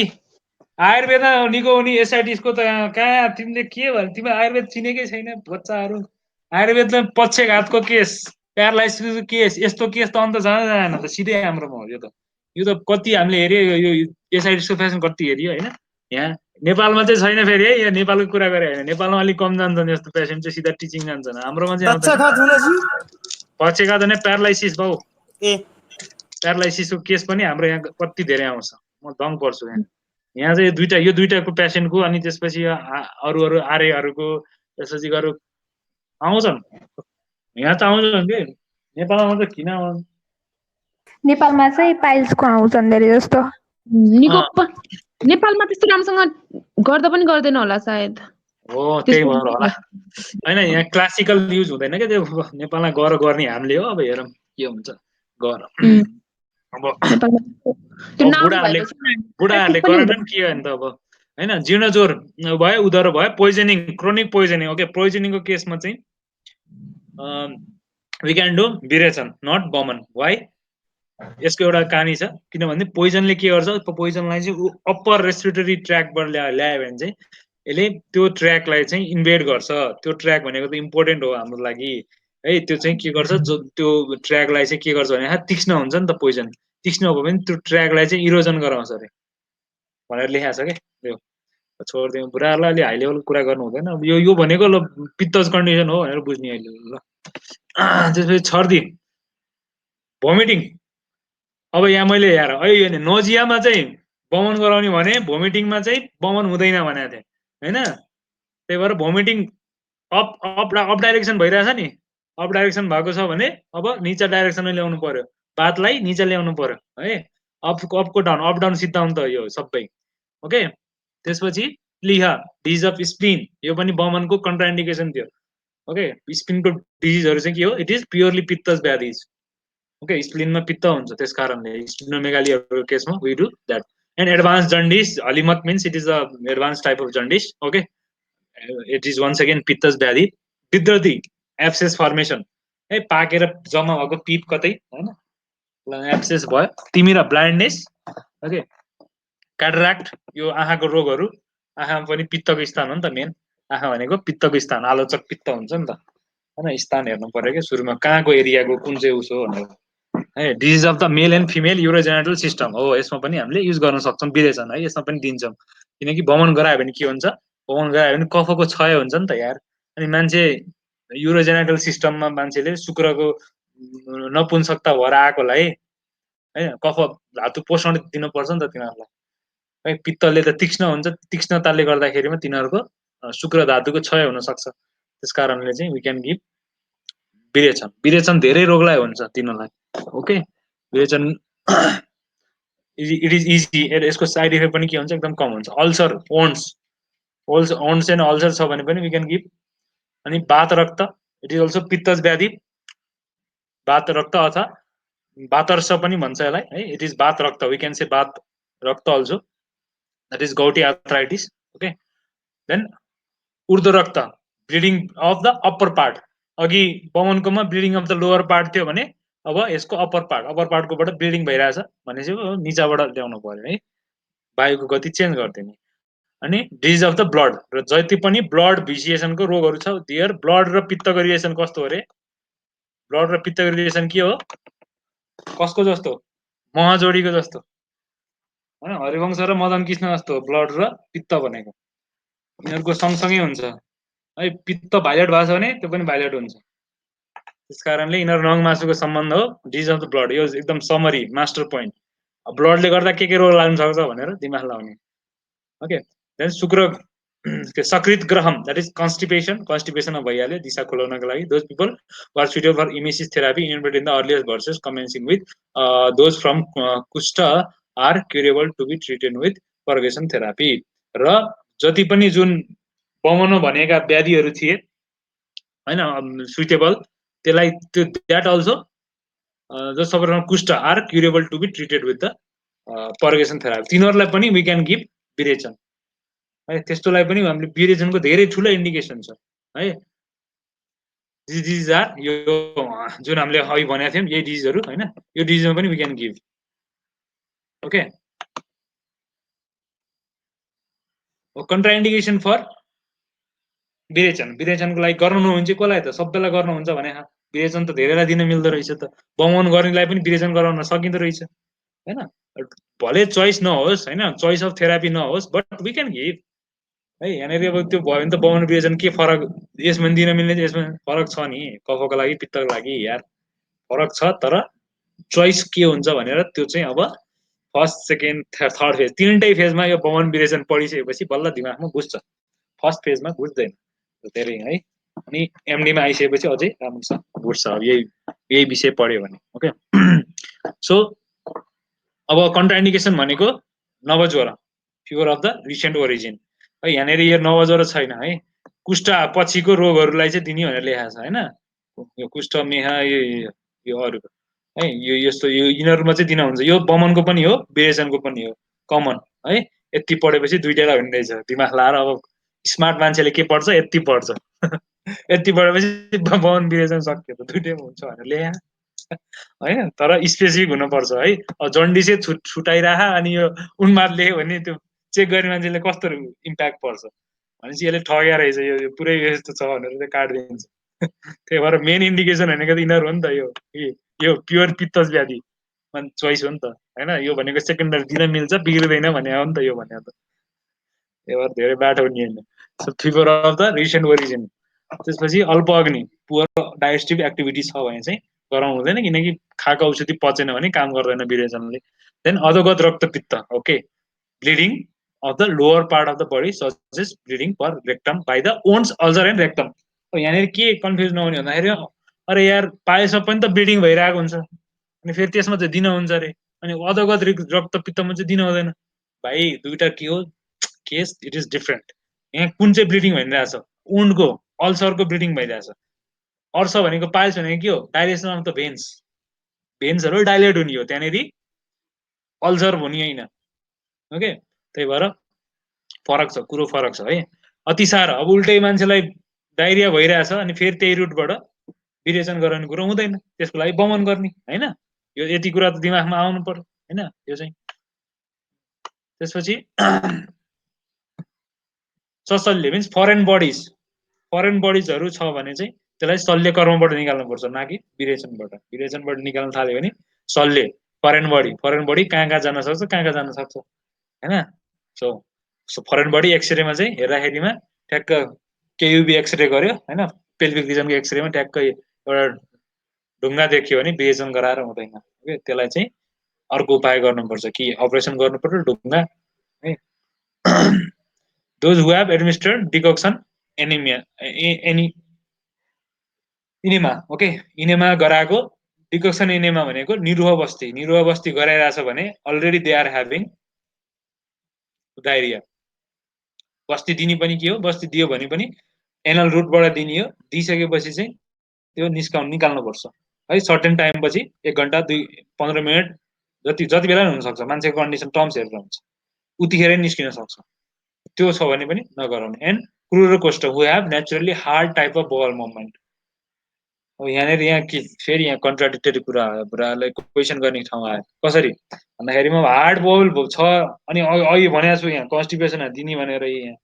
आयुर्वेद निको हुने एसआइटिसको त कहाँ तिमीले के भयो तिमी आयुर्वेद चिनेकै छैन बच्चाहरू आयुर्वेदमा पक्षघातको केस प्यारालाइसिसको केस यस्तो केस त अन्त जाँदैन त सिधै हाम्रोमा हो यो त कति हामीले हेऱ्यो यो एसआइटिसको पेसेन्ट कति हेऱ्यो होइन यहाँ नेपालमा चाहिँ छैन फेरि है यहाँ नेपालको कुरा गरे होइन नेपालमा अलिक कम जान्छन् यस्तो पेसेन्ट चाहिँ सिधा टिचिङ जान्छन् हाम्रोमा चाहिँ आउँदैन पक्षघात हुनेसी पक्षघात भने प्यारालाइसिस भाउ ए प्यारालाइसिसको केस पनि हाम्रो यहाँ कति धेरै आउँछ म दङ पर्छु यहाँ चाहिँ यो दुइटाको पेसेन्टको अनि त्यसपछि अरू अरू आर्यहरूको त्यसपछि अरू आउँछन् यहाँ त आउँछन् कि नेपालमा त किन आउँछ नेपालमा चाहिँ पाइल्सको आउँछन् धेरै जस्तो निको नेपालमा त्यस्तो राम्रोसँग गर्दा पनि गर्दैन होला सायद हो त्यही भएर होला होइन यहाँ क्लासिकल युज हुँदैन क्या त्यो नेपालमा गएर गर्ने हामीले हो अब हेरौँ के हुन्छ गर अब बुढाहरूले गरेन के हो नि त अब होइन जीर्णज्वर भयो उदर भयो पोइजनिङ क्रोनिक पोइजनिङ ओके पोइजनिङको केसमा चाहिँ we can do virechan not Boman why यसको एउटा कहानी छ किनभने पोइजनले के गर्छ पोइजनलाई चाहिँ अप्पर रेस्पिरेटरी ट्र्याकबाट ल्यायो भने चाहिँ यसले त्यो ट्र्याकलाई चाहिँ इन्भेड गर्छ त्यो ट्र्याक भनेको त इम्पोर्टेन्ट हो हाम्रो लागि है त्यो चाहिँ के गर्छ जो त्यो ट्र्याकलाई चाहिँ के गर्छ भने तीक्ष्ण हुन्छ नि त पोइजन तीक्ष्ण हो भने त्यो ट्र्याकलाई चाहिँ इरोजन गराउँछ अरे भनेर लेखाएको छ क्या त्यो छोडिदिउँ बुढाहरूलाई अलि हाई लेभलको कुरा गर्नु हुँदैन यो भनेको ल पित्तज कन्डिसन हो भनेर बुझ्ने अहिले ल त्यसपछि छर्दी भोमिटिङ अब यहाँ मैले हेर अहिले नोजियामा चाहिँ बमन गराउने भने भोमिटिङमा चाहिँ बमन हुँदैन भनेको थिएँ होइन त्यही भएर भोमिटिङ अप डाइरेक्सन भइरहेछ नि अप डाइरेक्सन भएको छ भने अब निचा डाइरेक्सनमा ल्याउनु पर्यो बातलाई निचा ल्याउनु पर्यो है अपको डाउन अप डाउन सिद्धाउन त यो सबै ओके त्यसपछि लिह डिज अफ स्प्लिन यो पनि बमनको कन्ट्राइन्डिकेसन थियो ओके स्प्लिनको डिजिजहरू चाहिँ के हो इट इज प्योरली पित्तज व्याधिज ओके स्प्लिनमा पित्त हुन्छ त्यस कारणले स्प्लिनोमेगालीहरूको केसमा we do that and advance jaundice हलिमत means it is a advance type of jaundice okay it is once again पित्तज व्याधि विद्रती एब्सेस फर्मेसन है पाकेर जम्मा भएको पिप कतै होइन एब्सेस भयो तिमी र ब्लाइन्डनेस ओके क्याटराक्ट यो आँखाको रोगहरू आँखामा पनि पित्तको स्थान हो नि त मेन आँखा भनेको पित्तको स्थान आलोचक पित्त हुन्छ नि त होइन स्थान हेर्नु पर्यो क्या सुरुमा कहाँको एरियाको कुन चाहिँ उसो भनेर है disease of the male and female urogenital system हो यसमा पनि हामीले युज गर्न सक्छौँ विरेचन है यसमा पनि दिन्छौँ किनकि बमन गरायो भने के हुन्छ बमन गरायो भने कफको क्षय हुन्छ नि त यार अनि मान्छे युरोजेनेटल सिस्टममा मान्छेले शुक्रको नपुंसकता भएर आएकोलाई होइन कफ धातु पोषण दिनुपर्छ नि त तिनीहरूलाई है पित्तले त तीक्ष्ण हुन्छ तीक्ष्णताले गर्दाखेरिमा तिनीहरूको शुक्र धातुको क्षय हुनसक्छ त्यस कारणले चाहिँ वी क्यान गिभ विरेचन धेरै रोगलाई हुन्छ तिनीहरूलाई ओके विरेचन इट इज इजी यसको साइड इफेक्ट पनि के हुन्छ एकदम कम हुन्छ अल्सर ओन्स एन्ड अल्सर छ भने पनि वी क्यान गिभ अनि बात रक्त इट इज अल्सो पित्तज व्याधि बात रक्त अथवा बातर्स पनि भन्छ यसलाई है इट इज बात रक्त वी क्यान से बात रक्त also that is gouty arthritis okay then ऊर्ध्व रक्त bleeding of the upper part अघि बमनकोमा bleeding of the lower part थियो भने अब यसको अप्पर पार्टकोबाट ब्लिडिङ भइरहेछ भनेपछि निचाबाट ल्याउनु पर्यो है वायुको गति चेन्ज गरिदिने अनि डिजिज अफ द ब्लड र जति पनि ब्लड भिसिएसनको रोगहरू छ दियर ब्लड र पित्तको रिलेसन कस्तो अरे ब्लड र पित्तको रिलेसन के हो कसको जस्तो महाजोडीको जस्तो होइन हरिवंश र मदन कृष्ण जस्तो ब्लड र पित्त भनेको यिनीहरूको सँगसँगै हुन्छ है पित्त भाइलेट भएको छ भने त्यो पनि भाइलेट हुन्छ त्यस कारणले यिनीहरू रङ मासुको सम्बन्ध हो डिजिज अफ द ब्लड यो एकदम समरी मास्टर पोइन्ट ब्लडले गर्दा के रोग लाग्न सक्छ भनेर दिमाग लाउने ओके देन शुक्र सकृत ग्रहम द्याट इज कन्स्टिपेसनमा भइहाल्यो दिशा खुलाउनको लागि those people are suitable for emesis therapy inverted in the earliest versus commencing with those from कुष्ठ are curable to be treated with purgation therapy र जति पनि जुन बमनो भनेका व्याधिहरू थिए होइन सुइटेबल त्यसलाई त्यो द्याट अल्सो जो सबैजना कुष्ठ are curable to be treated with the purgation therapy तिनीहरूलाई पनि वी क्यान गिभ विरेचन है त्यस्तोलाई पनि हामीले विरेचनको धेरै ठुलो इन्डिकेसन छ है डिजिज आर यो जुन हामीले अघि भनेको थियौँ यही डिजिजहरू होइन यो डिजिजमा पनि we can give okay contraindication for विरेचनको लागि गर्नुहुन्छ कसलाई त सबैलाई गर्नुहुन्छ भने विरेचन त धेरैलाई दिन मिल्दो रहेछ त बमन गर्नेलाई पनि विरेचन गराउन सकिँदो रहेछ होइन भले चोइस नहोस् होइन चोइस अफ थेरापी नहोस् बट वी क्यान गिभ है यहाँनिर अब त्यो भयो भने त बमन विरेचन के फरक यसमा दिन मिल्ने यसमा फरक छ नि कफको लागि पित्तको लागि यार फरक छ तर चोइस के हुन्छ भनेर त्यो चाहिँ अब फर्स्ट सेकेन्ड थर्ड फेज तिनटै फेजमा यो बमन विरेचन पढिसकेपछि बल्ल दिमागमा बुझ्छ फर्स्ट फेजमा बुझ्दैन धेरै है अनि एमडीमा आइसकेपछि अझै राम्रोसँग बुझ्छ अब यही विषय पढ्यो भने ओके सो अब कन्ट्राइन्डिकेसन भनेको नवज्वरो fever of the recent origin है यहाँनिर यो नवज्वरो छैन है कुष्ठ पछिको रोगहरूलाई चाहिँ दिने भनेर लेखाएको छ होइन यो कुष्ठ मेहा यो अरू है यो यस्तो यो यिनीहरूमा चाहिँ दिन हुन्छ यो बमनको पनि हो विरेचनको पनि हो कमन है यति पढेपछि दुइटैलाई हुने रहेछ दिमाग लाएर अब स्मार्ट मान्छेले के पढ्छ यति पढ्छ यति पढेपछि बमन विरेचन सक्यो त दुइटैमा हुन्छ भनेर लेखा होइन तर स्पेसिफिक हुनुपर्छ है जन्डिसै छुटाइराख अनि यो उन्माद लेख्यो भने त्यो चेक गर्ने मान्छेले कस्तो इम्प्याक्ट पर्छ भनेपछि यसले ठग्या रहेछ यो पुरै यस्तो छ भनेर चाहिँ काटिदिन्छ त्यही भएर मेन इन्डिकेसन भनेको त यिनीहरू हो नि त यो प्योर पित्तज व्याधि चोइस हो नि त होइन यो भनेको सेकेन्डरी दिन मिल्छ बिग्रिँदैन भने हो नि त यो भने त त्यही भएर धेरै बाटो नि होइन so fever of the recent origin त्यसपछि अल्प अग्नि पुवर डाइजेस्टिभ एक्टिभिटी छ भने चाहिँ गराउनु हुँदैन किनकि खाएको औषधि पचेन भने काम गर्दैन विरेचनले देन अधोगत रक्तपित्त okay bleeding of the lower part of the body such is bleeding per rectum by the ones ulcer and rectum यहाँनिर के कन्फ्युज नहुने भन्दाखेरि अरे यार पाएसम्म पनि त ब्लिडिङ भइरहेको हुन्छ अनि फेरि त्यसमा चाहिँ दिन हुन्छ अरे अनि अधोगत रक्तपित्तमा चाहिँ दिन हुँदैन भाइ दुइटा के हो केस इट इज डिफरेन्ट यहाँ कुन चाहिँ ब्लिडिङ भइरहेछ उन्डको अल्सरको ब्लिडिङ भइरहेछ अर्स भनेको पाइल्स भनेको के हो डाइलेसन अफ द भेन्सहरू डाइलेट हुने हो त्यहाँनिर अल्सर हुने होइन ओके त्यही भएर फरक छ कुरो फरक छ है अतिसार अब उल्टै मान्छेलाई डाइरिया भइरहेछ अनि फेरि त्यही रुटबाट विरेचन गराउने कुरो हुँदैन त्यसको लागि बमन गर्ने होइन यो यति कुरा त दिमागमा आउनु पर्यो होइन यो चाहिँ त्यसपछि सशल्य मिन्स फरेन बडिजहरू छ भने चाहिँ त्यसलाई शल्य कर्मबाट निकाल्नुपर्छ न कि विरेचनबाट निकाल्न थाल्यो भने शल्य फरेन बडी कहाँ जान सक्छ कहाँ जान सक्छ होइन सो फरेन बडी एक्सरेमा चाहिँ हेर्दाखेरिमा ठ्याक्क केयुबी एक्सरे गर्यो होइन पेल्भिक रिजनको एक्सरेमा ठ्याक्क एउटा ढुङ्गा देखियो भने विरेचन गराएर हुँदैन ओके त्यसलाई चाहिँ अर्को उपाय गर्नुपर्छ कि अपरेसन गर्नुपर्छ ढुङ्गा है those who have administered decoction anemia enema okay enema गराएको डिकक्सन इनेमा भनेको निरुह बस्ती गराइरहेछ भने already they are having diarrhoea बस्ती दिने पनि के हो बस्ती दियो भने पनि एनल रुटबाट दिने हो दिइसकेपछि चाहिँ त्यो निकाल्नुपर्छ है सर्टेन टाइम पछि 1 घण्टा 15 मिनट जति बेला हुनसक्छ मान्छेको कन्डिसन टर्म्स हेरेर हुन्छ उतिखेरै निस्किन सक्छ त्यो छ भने पनि नगराउने एन्ड क्रुर कोष्ट who have naturally hard type of bowel movement अब यहाँनिर यहाँ के फेरि यहाँ कन्ट्राडिक्टरी कुराहरूलाई क्वेसन गर्ने ठाउँ आयो कसरी भन्दाखेरिमा हार्ड बवल छ अनि अघि भनेको छु यहाँ कन्स्टिपेसन दिने भनेर यहाँ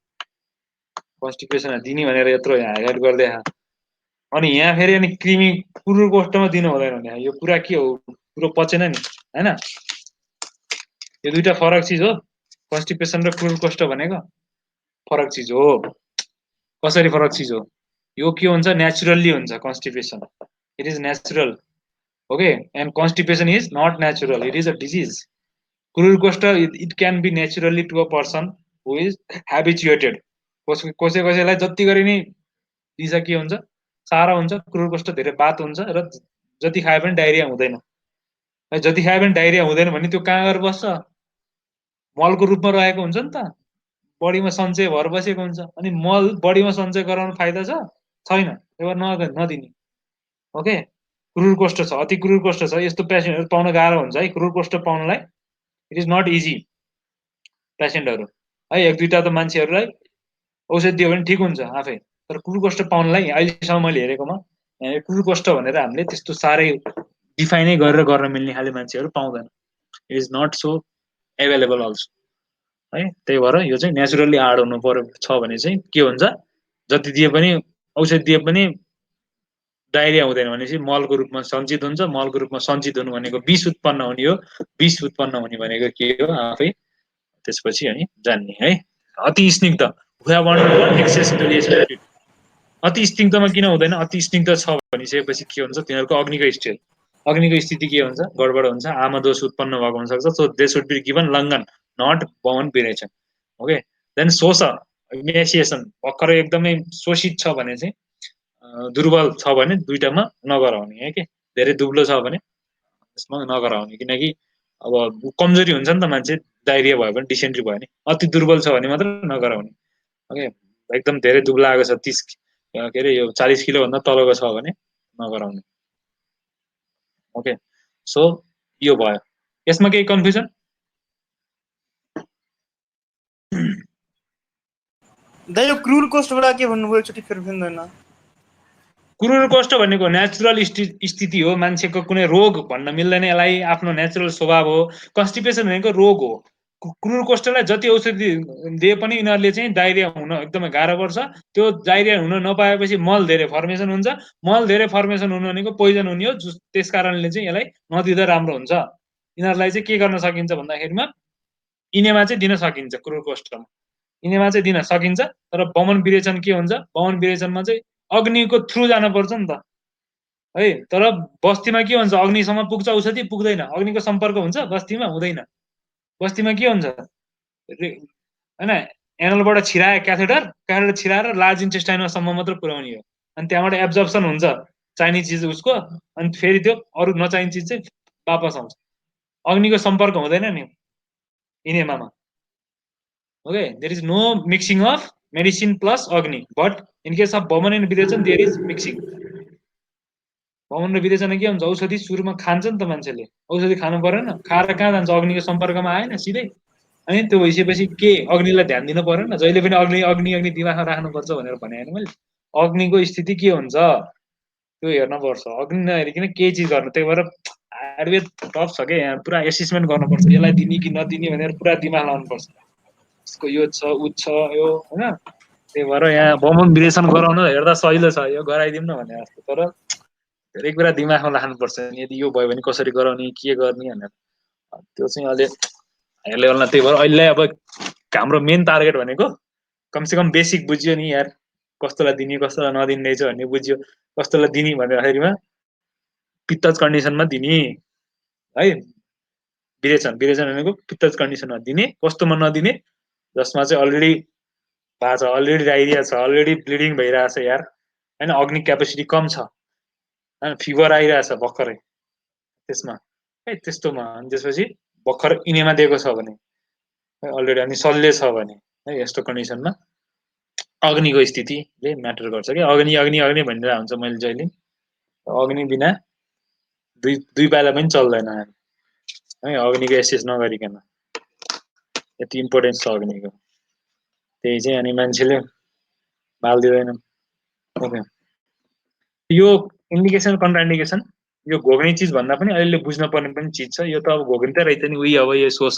कन्स्टिपेसन दिने भनेर यत्रो यहाँ हाइलाइट गर्दै अनि यहाँ फेरि अनि क्रिमी क्रुर कोष्टमा दिनु हुँदैन भने यो कुरा के हो कुरो पचेन नि होइन यो दुइटा फरक चिज हो कन्स्टिपेसन र क्रुर कोष्ट भनेको फरक चिज हो कसरी फरक चिज हो यो के हुन्छ नेचुरल्ली हुन्छ constipation it is natural okay and constipation is not natural it is a disease क्रुर कोष्ट it can be naturally to a person who is habituated कसैलाई जति गरे नि दिशा के हुन्छ साह्रो हुन्छ क्रुर कोष्ट धेरै बात हुन्छ र जति खाए पनि डाइरिया हुँदैन जति खाए पनि डाइरिया हुँदैन भने त्यो कहाँ गएर बस्छ मलको रूपमा रहेको हुन्छ नि त बडीमा सञ्चय भएर बसेको हुन्छ अनि मल बडीमा सञ्चय गराउनु फाइदा छैन त्यही भएर नदिने ओके क्रुर कोष्ट छ अति क्रुर कोष्ट छ यस्तो पेसेन्टहरू पाउन गाह्रो हुन्छ है क्रुर कोष्ट पाउनलाई इट इज नट इजी पेसेन्टहरू है एक दुईटा त मान्छेहरूलाई औषधि दियो भने ठिक हुन्छ आफै तर क्रुर कोष्ट पाउनलाई अहिलेसम्म मैले हेरेकोमा क्रुर कोस्ट भनेर हामीले त्यस्तो साह्रै डिफाइनै गरेर गर्न मिल्ने खाले मान्छेहरू पाउँदैन। It is not so available also है। त्यही भएर यो चाहिँ नेचुरली हार्ड हुनु पर्यो छ भने चाहिँ के हुन्छ, जति दिए पनि औषधि दिए पनि डायरिया हुँदैन भनेपछि मलको रूपमा सञ्चित हुन्छ। मलको रूपमा सञ्चित हुनु भनेको विष उत्पन्न हुने हो। विष उत्पन्न हुने भनेको के हो आफै त्यसपछि हामी जान्ने है। अति स्निग्ध एक्सेस भेरिएसन। अति स्निग्धमा किन हुँदैन? अति स्निग्ध छ भनिसकेपछि के हुन्छ, तिनीहरूको अग्निको स्टेट अग्निको स्थिति के हुन्छ, गडबड हुन्छ, आमा दोष उत्पन्न भएको हुनसक्छ। So they should be given लङ्गन, नट बमन विरेचन। ओके, देन शोष इमेसिएसन, भर्खरै एकदमै शोषित छ भने चाहिँ दुर्बल छ भने दुईटामा नगराउने है कि। धेरै दुब्लो छ भने त्यसमा नगराउने, किनकि अब कमजोरी हुन्छ नि त मान्छे, डायरिया भयो भने डिसेन्ट्री भयो भने। अति दुर्बल छ भने मात्र नगराउने। ओके, एकदम धेरै दुब्ला आएको छ 30 के अरे यो 40 किलोभन्दा तलको छ भने नगराउने। ओके, सो यो भयो। यसमा केही कन्फ्युजन? दाइ यो क्रुर कोस्टबाट के भन्नुभयो एकचोटि फेरि बुझ्दैन। क्रुर कोष्ठ भनेको नेचुरल स्थिति हो, मान्छेको कुनै रोग भन्न मिल्दैन यसलाई, आफ्नो नेचुरल स्वभाव हो। कन्स्टिपेसन भनेको रोग हो। क्रुर कोष्ठलाई जति औषधि दिए पनि यिनीहरूले चाहिँ डायरिया हुन एकदमै गाह्रो पर्छ। त्यो डायरिया हुन नपाएपछि मल धेरै फर्मेसन हुन्छ। मल धेरै फर्मेसन हुनु भनेको पोइजन हुने हो। त्यस कारणले चाहिँ यसलाई नदिँदा राम्रो हुन्छ। यिनीहरूलाई चाहिँ के गर्न सकिन्छ भन्दाखेरिमा इनेमा चाहिँ दिन सकिन्छ। क्रुर कोष्ठमा इनेमा चाहिँ दिन सकिन्छ, तर बमन विरेचन के हुन्छ, बमन विरेचनमा चाहिँ अग्निको थ्रु जानु पर्छ नि त है। तर बस्तीमा के हुन्छ, अग्निसम्म पुग्छ औषधि? पुग्दैन। अग्निको सम्पर्क हुन्छ बस्तीमा? हुँदैन। बस्तीमा के हुन्छ हैन, एनलबाट छिराए क्याथेटर छिराएर लार्ज इन्टेस्टाइनमा सम्म मात्र पुर्याउने हो। अनि त्यहाँबाट एब्जर्प्सन हुन्छ चाहिने चिज उसको, अनि फेरि त्यो अरू नचाहिने चिज चाहिँ वापस आउँछ। अग्निको सम्पर्क हुँदैन नि इनेमामा। Okay, there is no mixing of medicine plus अग्नि, बट इन केस अफ बमन एन्ड विरेचन देयर इज मिक्सिङ। बमन र विरेचन के हुन्छ, औषधि सुरुमा खान्छ नि त मान्छेले, औषधि खानु परेन, खाएर कहाँ जान्छ, अग्निको सम्पर्कमा आएन सिधै। अनि त्यो भइसकेपछि के अग्निलाई ध्यान दिनु परेन? जहिले पनि अग्नि अग्नि अग्नि दिमागमा राख्नुपर्छ भनेर भने होइन मैले। अग्निको स्थिति के हुन्छ त्यो हेर्न पर्छ। अग्नि नहेरिकन केही चिज गर्नु। त्यही भएर आयुर्वेद टफ छ क्या, यहाँ पुरा एसेसमेन्ट गर्नुपर्छ। यसलाई दिने कि नदिने भनेर पुरा दिमाग लाउनुपर्छ। यसको यो छ उ छ यो होइन। त्यही भएर यहाँ बमन विरेचन गराउन हेर्दा सहिलो छ, यो गराइदिउँ न भने जस्तो। तर धेरै कुरा दिमागमा राख्नुपर्छ। यदि यो भयो भने कसरी गराउने, के गर्ने भनेर त्यो चाहिँ अहिले हायर लेभलमा। त्यही भएर अहिले अब हाम्रो मेन टार्गेट भनेको कमसेकम बेसिक बुझ्यो नि यार, कस्तोलाई दिने कस्तोलाई नदिने रहेछ भन्ने बुझ्यो। कस्तोलाई दिने भन्दाखेरिमा पित्तज कन्डिसनमा दिने है। विरेचन भनेको पित्तज कन्डिसनमा दिने। कस्तोमा नदिने, जसमा चाहिँ अलरेडी भएको छ, अलरेडी डायरिया छ, अलरेडी ब्लिडिङ भइरहेछ यार होइन, अग्नि क्यापेसिटी कम छ होइन, फिभर आइरहेछ भर्खरै त्यसमा है, त्यस्तोमा। अनि त्यसपछि भर्खर इनेमा दिएको छ भने अलरेडी, अनि सल्ले छ भने है, यस्तो कन्डिसनमा अग्निको स्थितिले म्याटर गर्छ क्या। अग्नि अग्नि अग्नि भनिरहेको हुन्छ मैले जहिले। अग्नि बिना दुई पाइला पनि चल्दैन है, अग्निको एसेस नगरिकन। यति इम्पोर्टेन्स छ अग्निको। त्यही चाहिँ अनि मान्छेले भाल दिँदैन। ओके, यो इन्डिकेसन कन्ट्राइन्डिकेसन यो घोग्ने चिज भन्दा पनि अहिले बुझ्न पर्ने पनि चिज छ। यो त अब घोग्ने रहेछ नि, उही अब यो शोष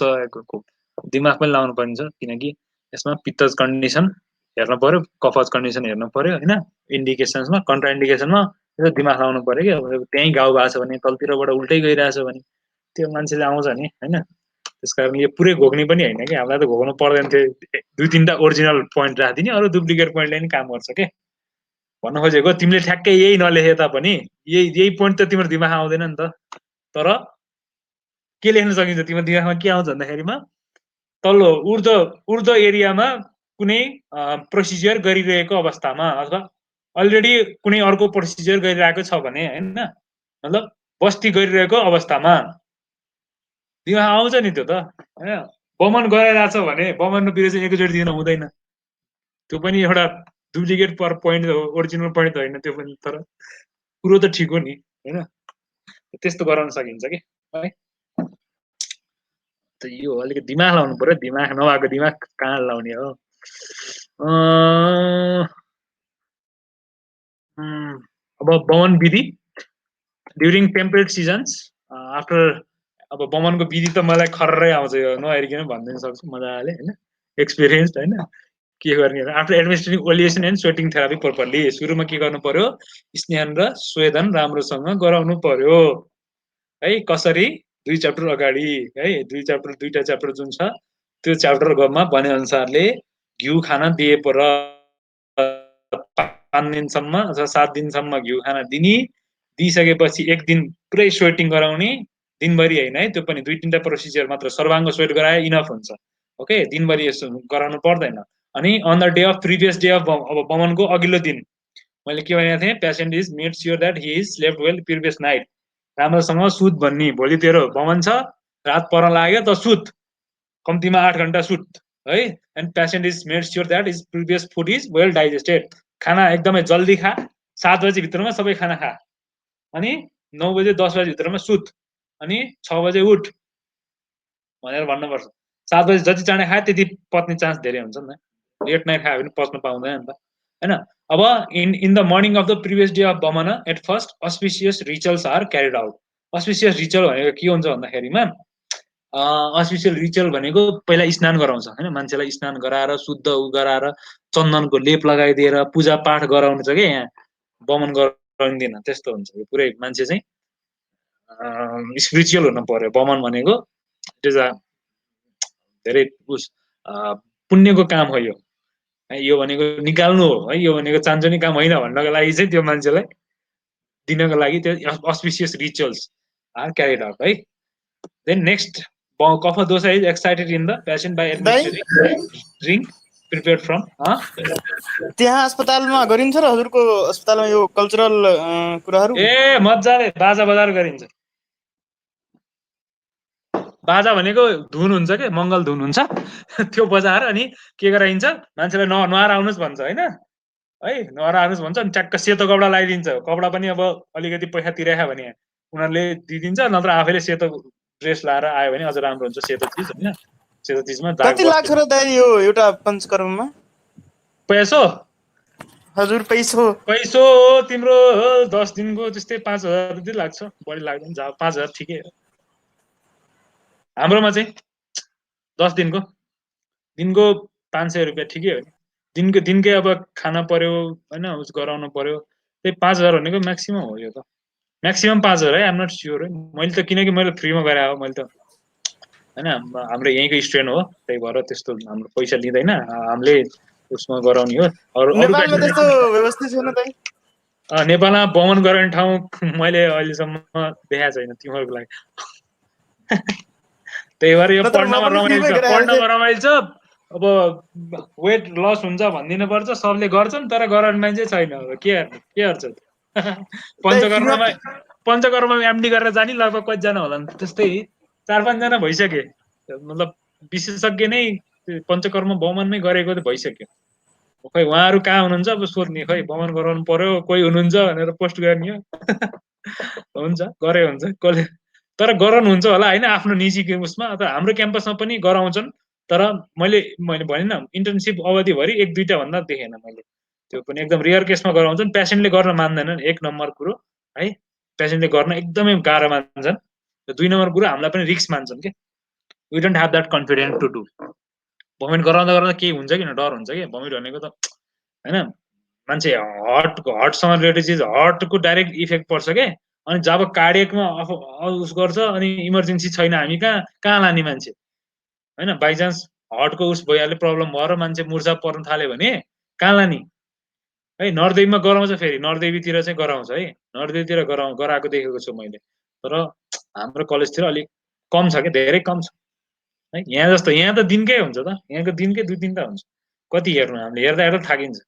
दिमाग पनि लाउनु पर्ने छ, किनकि यसमा पित्तज कन्डिसन हेर्नु पर्यो, कफज कन्डिसन हेर्नु पर्यो होइन। इन्डिकेसन्समा कन्ट्राइन्डिकेसनमा यो दिमाग लाउनु पर्यो कि। अब त्यहीँ घाउ भएको छ भने, तलतिरबाट उल्टै गइरहेछ भने त्यो मान्छेले आउँछ नि होइन। त्यस कारण यो पुरै घोग्ने पनि होइन कि, हामीलाई त घोग्नु पर्दैन थियो। 2-3टा ओरिजिनल पोइन्ट राखिदिने, अरू डुप्लिकेट पोइन्टले नि काम गर्छ के भन्नु खोजेको। तिमीले ठ्याक्कै यही नलेखे तापनि यही पोइन्ट त तिम्रो दिमाग आउँदैन नि त। तर के लेख्न सकिन्छ, तिम्रो दिमागमा के आउँछ भन्दाखेरिमा तल्लो ऊर्ध्व एरियामा कुनै प्रोसिजर गरिरहेको अवस्थामा, अथवा अलरेडी कुनै अर्को प्रोसिजर गरिरहेको छ भने होइन, मतलब बस्ती गरिरहेको अवस्थामा दिमाग आउँछ नि त्यो त होइन। बमन गराइरहेछ भने बमन र विरेचन एकैचोटि दिन हुँदैन। त्यो पनि एउटा डुप्लिकेट पोइन्ट हो, ओरिजिनल पोइन्ट त होइन त्यो पनि। तर कुरो त ठिक हो नि होइन, त्यस्तो गराउन सकिन्छ कि है। त यो अलिकति दिमाग लाउनु पर्यो। दिमाग नभएको दिमाग कहाँ लाउने हो। अब अब बमन विधि ड्युरिङ टेम्परेट सिजन्स आफ्टर अब बमनको विधि त मलाई खर्रै आउँछ यो नहेरिकन भनिदिन सक्छु मजाले होइन एक्सपिरियन्स होइन के गर्ने after administrating oleation and sweating therapy properly सुरुमा के गर्नु पर्यो स्नेहन र स्वेदन राम्रोसँग गराउनु पर्यो है कसरी 2 च्याप्टर अगाडि है 2 च्याप्टर जुन छ त्यो च्याप्टरमा भने अनुसारले घिउ खान दिए पर 5 दिनसम्म अथवा 7 दिनसम्म घिउ खान दिइसकेपछि एक दिन पुरै स्वेटिङ गराउने दिनभरि होइन है त्यो पनि 2-3टा प्रोसिजर मात्र सर्वाङ्ग स्वेट गराए इनफ हुन्छ ओके दिनभरि यसो गराउनु पर्दैन अनि on the day of previous day of अब बमनको अघिल्लो दिन मैले के भनेको थिएँ patient is made sure that he is slept well previous night राम्रोसँग सुत भन्ने भोलि तेरो बमन छ रात पर्न लाग्यो त सुत कम्तीमा 8 घण्टा सुत है and patient is made sure that is previous food is well digested खाना एकदमै जल्दी खा 7 बजे भित्रमा सबै खाना खा अनि 9 बजे 10 बजे भित्रमा सुत अनि 6 बजे उठ भनेर भन्नुपर्छ 7 बजे जति चाँडै खाए त्यति पत्ने चान्स धेरै हुन्छ नि लेट नाइट खायो भने पच्न पाउँदैन नि त हैन अब in the morning of the previous day of बमन at first auspicious rituals are carried out auspicious ritual भनेको के हुन्छ भन्दाखेरिमा अस्पिसियल रिचुअल भनेको पहिला स्नान गराउँछ हैन मान्छेलाई स्नान गराएर शुद्ध गराएर चन्दनको लेप लगाइदिएर पूजा पाठ गराउनु छ के यहाँ बमन गराउँदैन त्यस्तो हुन्छ यो पुरै मान्छे चाहिँ स्पिरिचुअल हुनु पर्यो बमन भनेको इट इज अ धेरै पुण्यको काम हो यो यो भनेको निकाल्नु हो है यो भनेको चान्चोनी काम होइन भन्नको लागि चाहिँ त्यो मान्छेलाई दिनको लागि त्यो auspicious rituals are carried out है देन नेक्स्ट कफदोसा is excited in the patient by administrating drink prepared from त्यहाँ अस्पतालमा गरिन्छ र हजुरको अस्पतालमा यो कल्चरल कुराहरू ए मजाले बाजा बजार गरिन्छ बाजा भनेको धुन हुन्छ के मङ्गल धुन हुन्छ त्यो बजाएर अनि के गराइन्छ मान्छेलाई नहरा आउनुहोस् भन्छ होइन है नहरा आउनुहोस् भन्छ अनि ट्याक्क सेतो कपडा लगाइदिन्छ कपडा पनि अब अलिकति पैसा तिरेखा भने उनीहरूले दिइदिन्छ नत्र आफैले सेतो ड्रेस लाएर आयो भने अझ राम्रो हुन्छ सेतो चिज होइन सेतो चिजमा कति लाग्छ र दाइ यो एउटा पञ्चकर्ममा पैसो हजुर पैसो तिम्रो 10 दिनको त्यस्तै 5,000 जति लाग्छ बढी लाग्दैन 5,000 ठिकै हो हाम्रोमा चाहिँ 10 दिनको 500 रुपियाँ ठिकै हो नि दिनकै अब खाना पर्यो होइन उस गराउनु पर्यो त्यही 5,000 भनेको म्याक्सिमम हो यो त म्याक्सिमम 5,000 है आइम नट स्योर है मैले त किनकि मैले फ्रीमा गराए हो मैले त होइन हाम्रो यहीँको स्टुडेन्ट हो त्यही भएर त्यस्तो हाम्रो पैसा लिँदैन हामीले उसमा गराउने हो नेपालमा त्यस्तो व्यवस्था छैन दाइ नेपालमा बमन गराउने ठाउँ मैले अहिलेसम्म देखाएको छैन तिमीहरूको लागि त्यही भएर यो पढ्नमा रमाइलो छ अब वेट लस हुन्छ भनिदिनु पर्छ सबले गर्छन् तर गराउने मान्छे छैन अब के गर्छ पञ्चकर्ममा एमडी गरेर जाने लगभग कतिजना होला त्यस्तै 4-5 जना भइसके मतलब विशेषज्ञ नै पञ्चकर्म बमनमै गरेको त भइसक्यो खै उहाँहरू कहाँ हुनुहुन्छ अब सोध्ने खै बमन गराउनु पर्यो कोही हुनुहुन्छ भनेर पोस्ट गर्ने हो हुन्छ गरे हुन्छ कसले तर गराउनुहुन्छ होला होइन आफ्नो निजी उसमा अथवा हाम्रो क्याम्पसमा पनि गराउँछन् तर मैले भने इन्टर्नसिप अवधिभरि 1-2टा भन्दा देखेन मैले त्यो पनि एकदम रेयर केसमा गराउँछन् पेसेन्टले गर्न मान्दैनन् 1 नम्बर कुरो है पेसेन्टले गर्न एकदमै गाह्रो मान्छन् 2 नम्बर कुरो हामीलाई पनि रिस्क मान्छन् के we don't have that confidence to do vomit गराउँदा केही हुन्छ कि डर हुन्छ कि भमिट भनेको त होइन मान्छे हर्टसँग रिलेटेड चिज हर्टको डाइरेक्ट इफेक्ट पर्छ के अनि जब कार्डियकमा उस गर्छ अनि इमर्जेन्सी छैन हामी कहाँ लाने मान्छे होइन बाइचान्स हर्टको उस भइहाल्यो प्रब्लम भएर मान्छे मुर्छा पर्न थाल्यो भने कहाँ लाने है नरदेवीमा गराउँछ फेरि नरदेवीतिर चाहिँ गराउँछ है नरदेवीतिर गराएको देखेको छु मैले तर हाम्रो कलेजतिर अलिक कम छ कि धेरै कम छ है यहाँ जस्तो यहाँ त दिनकै हुन्छ त यहाँको दिनकै 2-3टा हुन्छ कति हेर्नु हामीले हेर्दा थाकिन्छ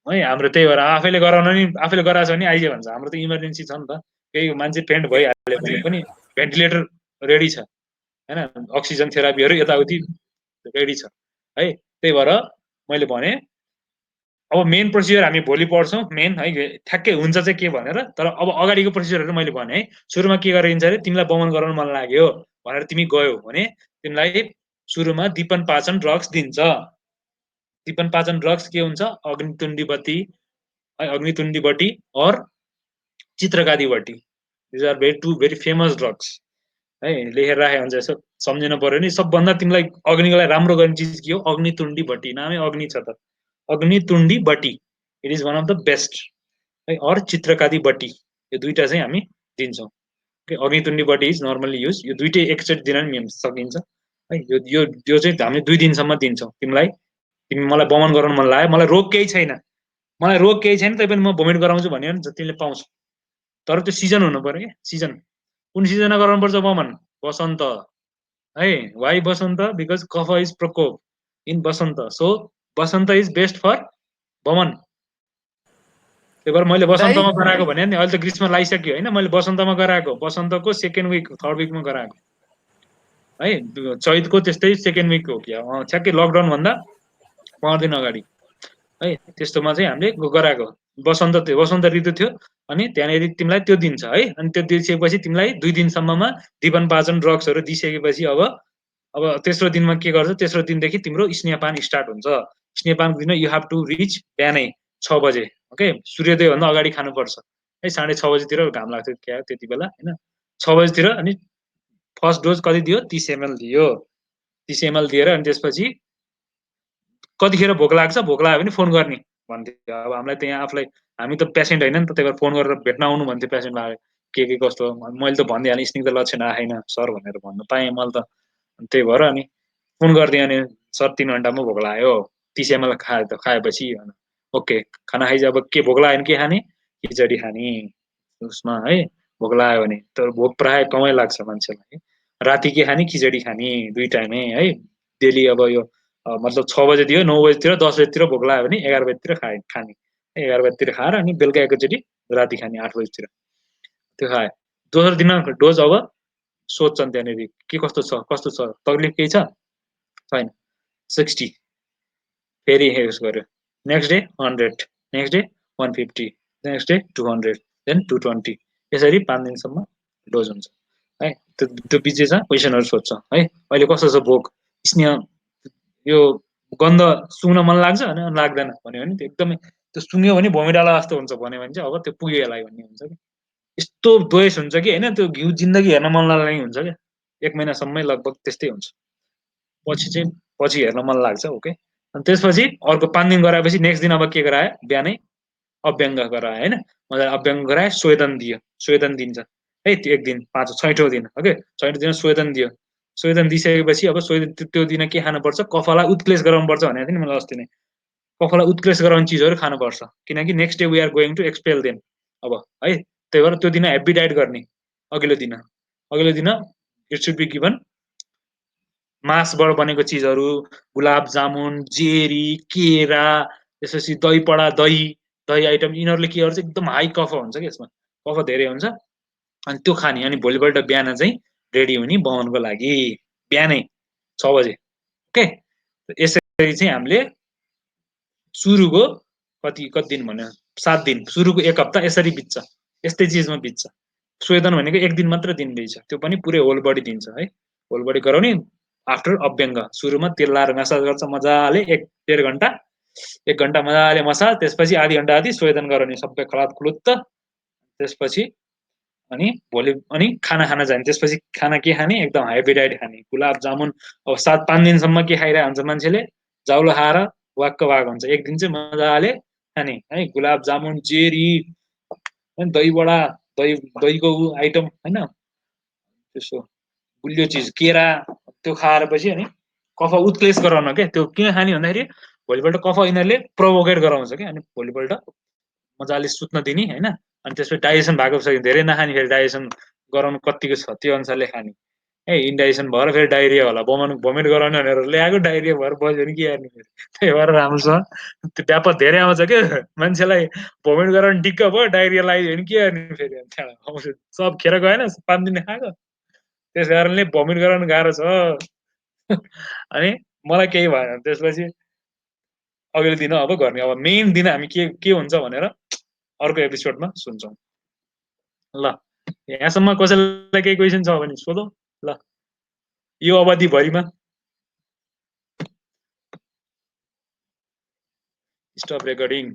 है हाम्रो त्यही भएर आफैले गराउन नि आफैले गराएको छ भने आइज भन्छ हाम्रो त इमर्जेन्सी छ नि त केही मान्छे फेन्ट भइहाल्यो भने पनि भेन्टिलेटर रेडी छ होइन अक्सिजन थेरापीहरू यताउति रेडी छ है त्यही भएर मैले भने अब मेन प्रोसिजर हामी भोलि पढ्छौँ मेन है ठ्याक्कै हुन्छ चाहिँ के भनेर तर अब अगाडिको प्रोसिजरहरू मैले भने है सुरुमा के गरिन्छ अरे तिमीलाई बमन गराउन मन लाग्यो भनेर तिमी गयौ भने तिमीलाई सुरुमा दीपन पाचन ड्रग्स दिन्छ दीपन पाचन ड्रग्स के हुन्छ अग्नितुण्डी बत्ती है अग्नितुण्डी बटी और चित्रकादी बटी these are two very famous drugs है लेखेर राखे हुन्छ यसो सम्झिनु पर्यो नि सबभन्दा तिमीलाई अग्निको लागि राम्रो गर्ने चिज के हो अग्नितुण्डी बटी नामै अग्नि छ त अग्नितुण्डी बटी it is one of the best है और चित्रकादी बटी यो दुईटा चाहिँ हामी दिन्छौँ अग्नितुण्डी बटी इज नर्मली युज यो दुईटै एकचोटि दिन पनि सकिन्छ है यो चाहिँ हामीले 2 दिनसम्म दिन्छौँ तिमीलाई तिमी मलाई बमन गराउनु मन लाग्यो मलाई रोग केही छैन तैपनि म भोमिट गराउँछु भन्यो भने तिमीले पाउँछौ तर त्यो सिजन हुनु पर्यो क्या सिजन कुन सिजनमा गराउनुपर्छ बमन बसन्त है why Vasanta because kapha is prakopa in Vasanta so Vasanta is best for vamana त्यही भएर मैले बसन्तमा गराएको भने नि अहिले त ग्रीष्म लागिसक्यो होइन मैले बसन्तमा गराएको बसन्तको सेकेन्ड विक थर्ड विकमा गराएको है चैतको त्यस्तै सेकेन्ड विक हो क्या ठ्याक्कै लकडाउन भन्दा 5 दिन अगाडि है त्यस्तोमा चाहिँ हामीले गराएको वसन्त ऋतु थियो अनि त्यहाँनिर तिमीलाई त्यो दिन्छ है अनि त्यो दिइसकेपछि तिमीलाई 2 दिनसम्ममा दीपन पाचन ड्रग्सहरू दिइसकेपछि अब तेस्रो दिनमा के गर्छ तेस्रो दिनदेखि तिम्रो स्नेहपान स्टार्ट हुन्छ स्नेहपान दिन यु हेभ टु रिच बिहानै 6 बजे ओके सूर्योदय भन्दा अगाडि खानुपर्छ है 6:30 बजेतिर घाम लाग्थ्यो क्या त्यति बेला होइन 6 बजेतिर अनि फर्स्ट डोज कति दियो 30 ml दियो 30 ml दिएर अनि त्यसपछि कतिखेर भोक लाग्छ भोक लाग्यो भने फोन गर्ने भन्थ्यो अब हामीलाई त्यहाँ आफूलाई हामी त पेसेन्ट होइन नि त त्यही भएर फोन गरेर भेट्न आउनु भन्थ्यो पेसेन्ट लाग्यो के कस्तो मैले त भनिदिएँ स्निग्ध लक्षण आएन सर भनेर भन्न पाएँ मैले त त्यही भएर अनि फोन गरिदिएँ अनि सर 3 घन्टामा भोक लाग्यो 30 ml खाएपछि ओके खाना खाइज अब के भोक लाग्यो भने के खाने खिचडी खाने उसमा है भोक लाग्यो भने तर भोक प्राय कमै लाग्छ मान्छेलाई राति के खाने खिचडी खाने 2 टाइमै है डेली अब यो मतलब 6 बजे दियो 9 बजेतिर 10 बजेतिर भोक लाग्यो भने 11 बजेतिर खाने 11 बजेतिर खाएर अनि बेलुका एकचोटि राति खाने 8 बजेतिर त्यो खाए दोस्रो दिन डोज अब सोध्छन् त्यहाँनिर के कस्तो छ तकलिफ केही छ छैन 60 फेरि युज गर्यो next day 100 next day 150 next day 200 then 220 यसरी 5 दिनसम्म डोज हुन्छ है त्यो पछि चाहिँ क्वेसनहरू सोध्छ है अहिले कस्तो छ भोक स्नेह यो गन्ध सुँग्न मन लाग्छ अनि लाग्दैन भन्यो भने त्यो एकदमै त्यो सुँग्यो भने भोमिटाला जस्तो हुन्छ भन्यो भने चाहिँ अब त्यो पुग्यो यसलाई भन्ने हुन्छ कि यस्तो द्वेष हुन्छ कि होइन त्यो घिउ जिन्दगी हेर्न मन लाग्ने हुन्छ क्या 1 महिनासम्मै लगभग त्यस्तै हुन्छ पछि हेर्न मन लाग्छ ओके अनि त्यसपछि अर्को 5 दिन गराएपछि नेक्स्ट दिन अब के गरायो बिहानै अभ्यङ्ग गरायो होइन मजाले अभ्यङ्ग गरायो स्वेदन दिन्छ है त्यो 1 दिन 6औं दिन ओके 6औं दिन स्वेदन दियो स्वेदन दिइसकेपछि अब त्यो दिन के खानुपर्छ कफालाई उत्क्लेश गराउनुपर्छ भनेको थिएँ नि मैले अस्ति नै कफालाई उत्क्लेश गराउने चिजहरू खानुपर्छ किनकि next day we are going to expel them अब है त्यही भएर त्यो दिन हेभी डाइट गर्ने अघिल्लो दिन इट सुड बी गिभन मासबाट बनेको चिजहरू गुलाब जामुन जेरी केरा त्यसपछि दही आइटम यिनीहरूले के गर्छ एकदम हाई कफा हुन्छ कि यसमा कफा धेरै हुन्छ अनि त्यो खाने अनि भोलिपल्ट बिहान चाहिँ रेडी हुने बमनको लागि बिहानै 6 बजे ओके यसरी चाहिँ हामीले सुरुको कति दिन भन्यो 7 दिन सुरुको 1 हप्ता यसरी बित्छ यस्तै चिजमा बित्छ स्वेदन भनेको 1 दिन मात्र दिँदैछ त्यो पनि पुरै होल बडी दिन्छ है होल बडी गराउने आफ्टर अभ्यङ्ग सुरुमा तेल लाएर मसाज गर्छ मजाले 1.5 घन्टा 1 घन्टा मजाले मसाज त्यसपछि आधी घन्टा आधी स्वेदन गराउने सबै खलात त्यसपछि अनि खाना खान जाने त्यसपछि खाना के खाने एकदम हेभी डाइट खाने गुलाब जामुन अब 7-5 दिनसम्म के खाइरहेको हुन्छ मान्छेले जाउलो खाएर वाक्क भएको हुन्छ 1 दिन चाहिँ मजाले खाने है गुलाब जामुन जेरी दही बडा दहीको आइटम होइन त्यसो गुलियो चिज केरा त्यो खाएर पछि अनि कफा उत्क्लेश गराउन के त्यो किन खाने भन्दाखेरि भोलिपल्ट कफा यिनीहरूले प्रोभोकेट गराउँछ क्या अनि भोलिपल्ट मजाले सुत्न दिने होइन अनि त्यसपछि डाइजेसन भएको छ धेरै नखाने फेरि डाइजेसन गराउनु कतिको छ त्यो अनुसारले खाने है इन्डाइजेसन भएर फेरि डाइरिया होला भोमिट गराउने भनेर ल्याएको डाइरिया भएर बस्यो भने के गर्ने फेरि त्यही भएर राम्रोसँग त्यो व्यापार धेरै आउँछ क्या मान्छेलाई भोमिट गराउने डिक्क भयो डाइरिया लाग्यो भने के गर्ने फेरि त्यहाँ सब खेर गएन 5 दिन खाएको त्यस कारणले भोमिट गराउनु गाह्रो छ अनि मलाई केही भएन त्यसपछि अघिल्लो दिन अब गर्ने अब मेन दिन हामी के हुन्छ भनेर अर्को एपिसोडमा सुन्छौँ ल यहाँसम्म कसैलाई केही क्वेसन छ भने सोधौँ ल यो अवधिभरिमा स्टप रेकर्डिङ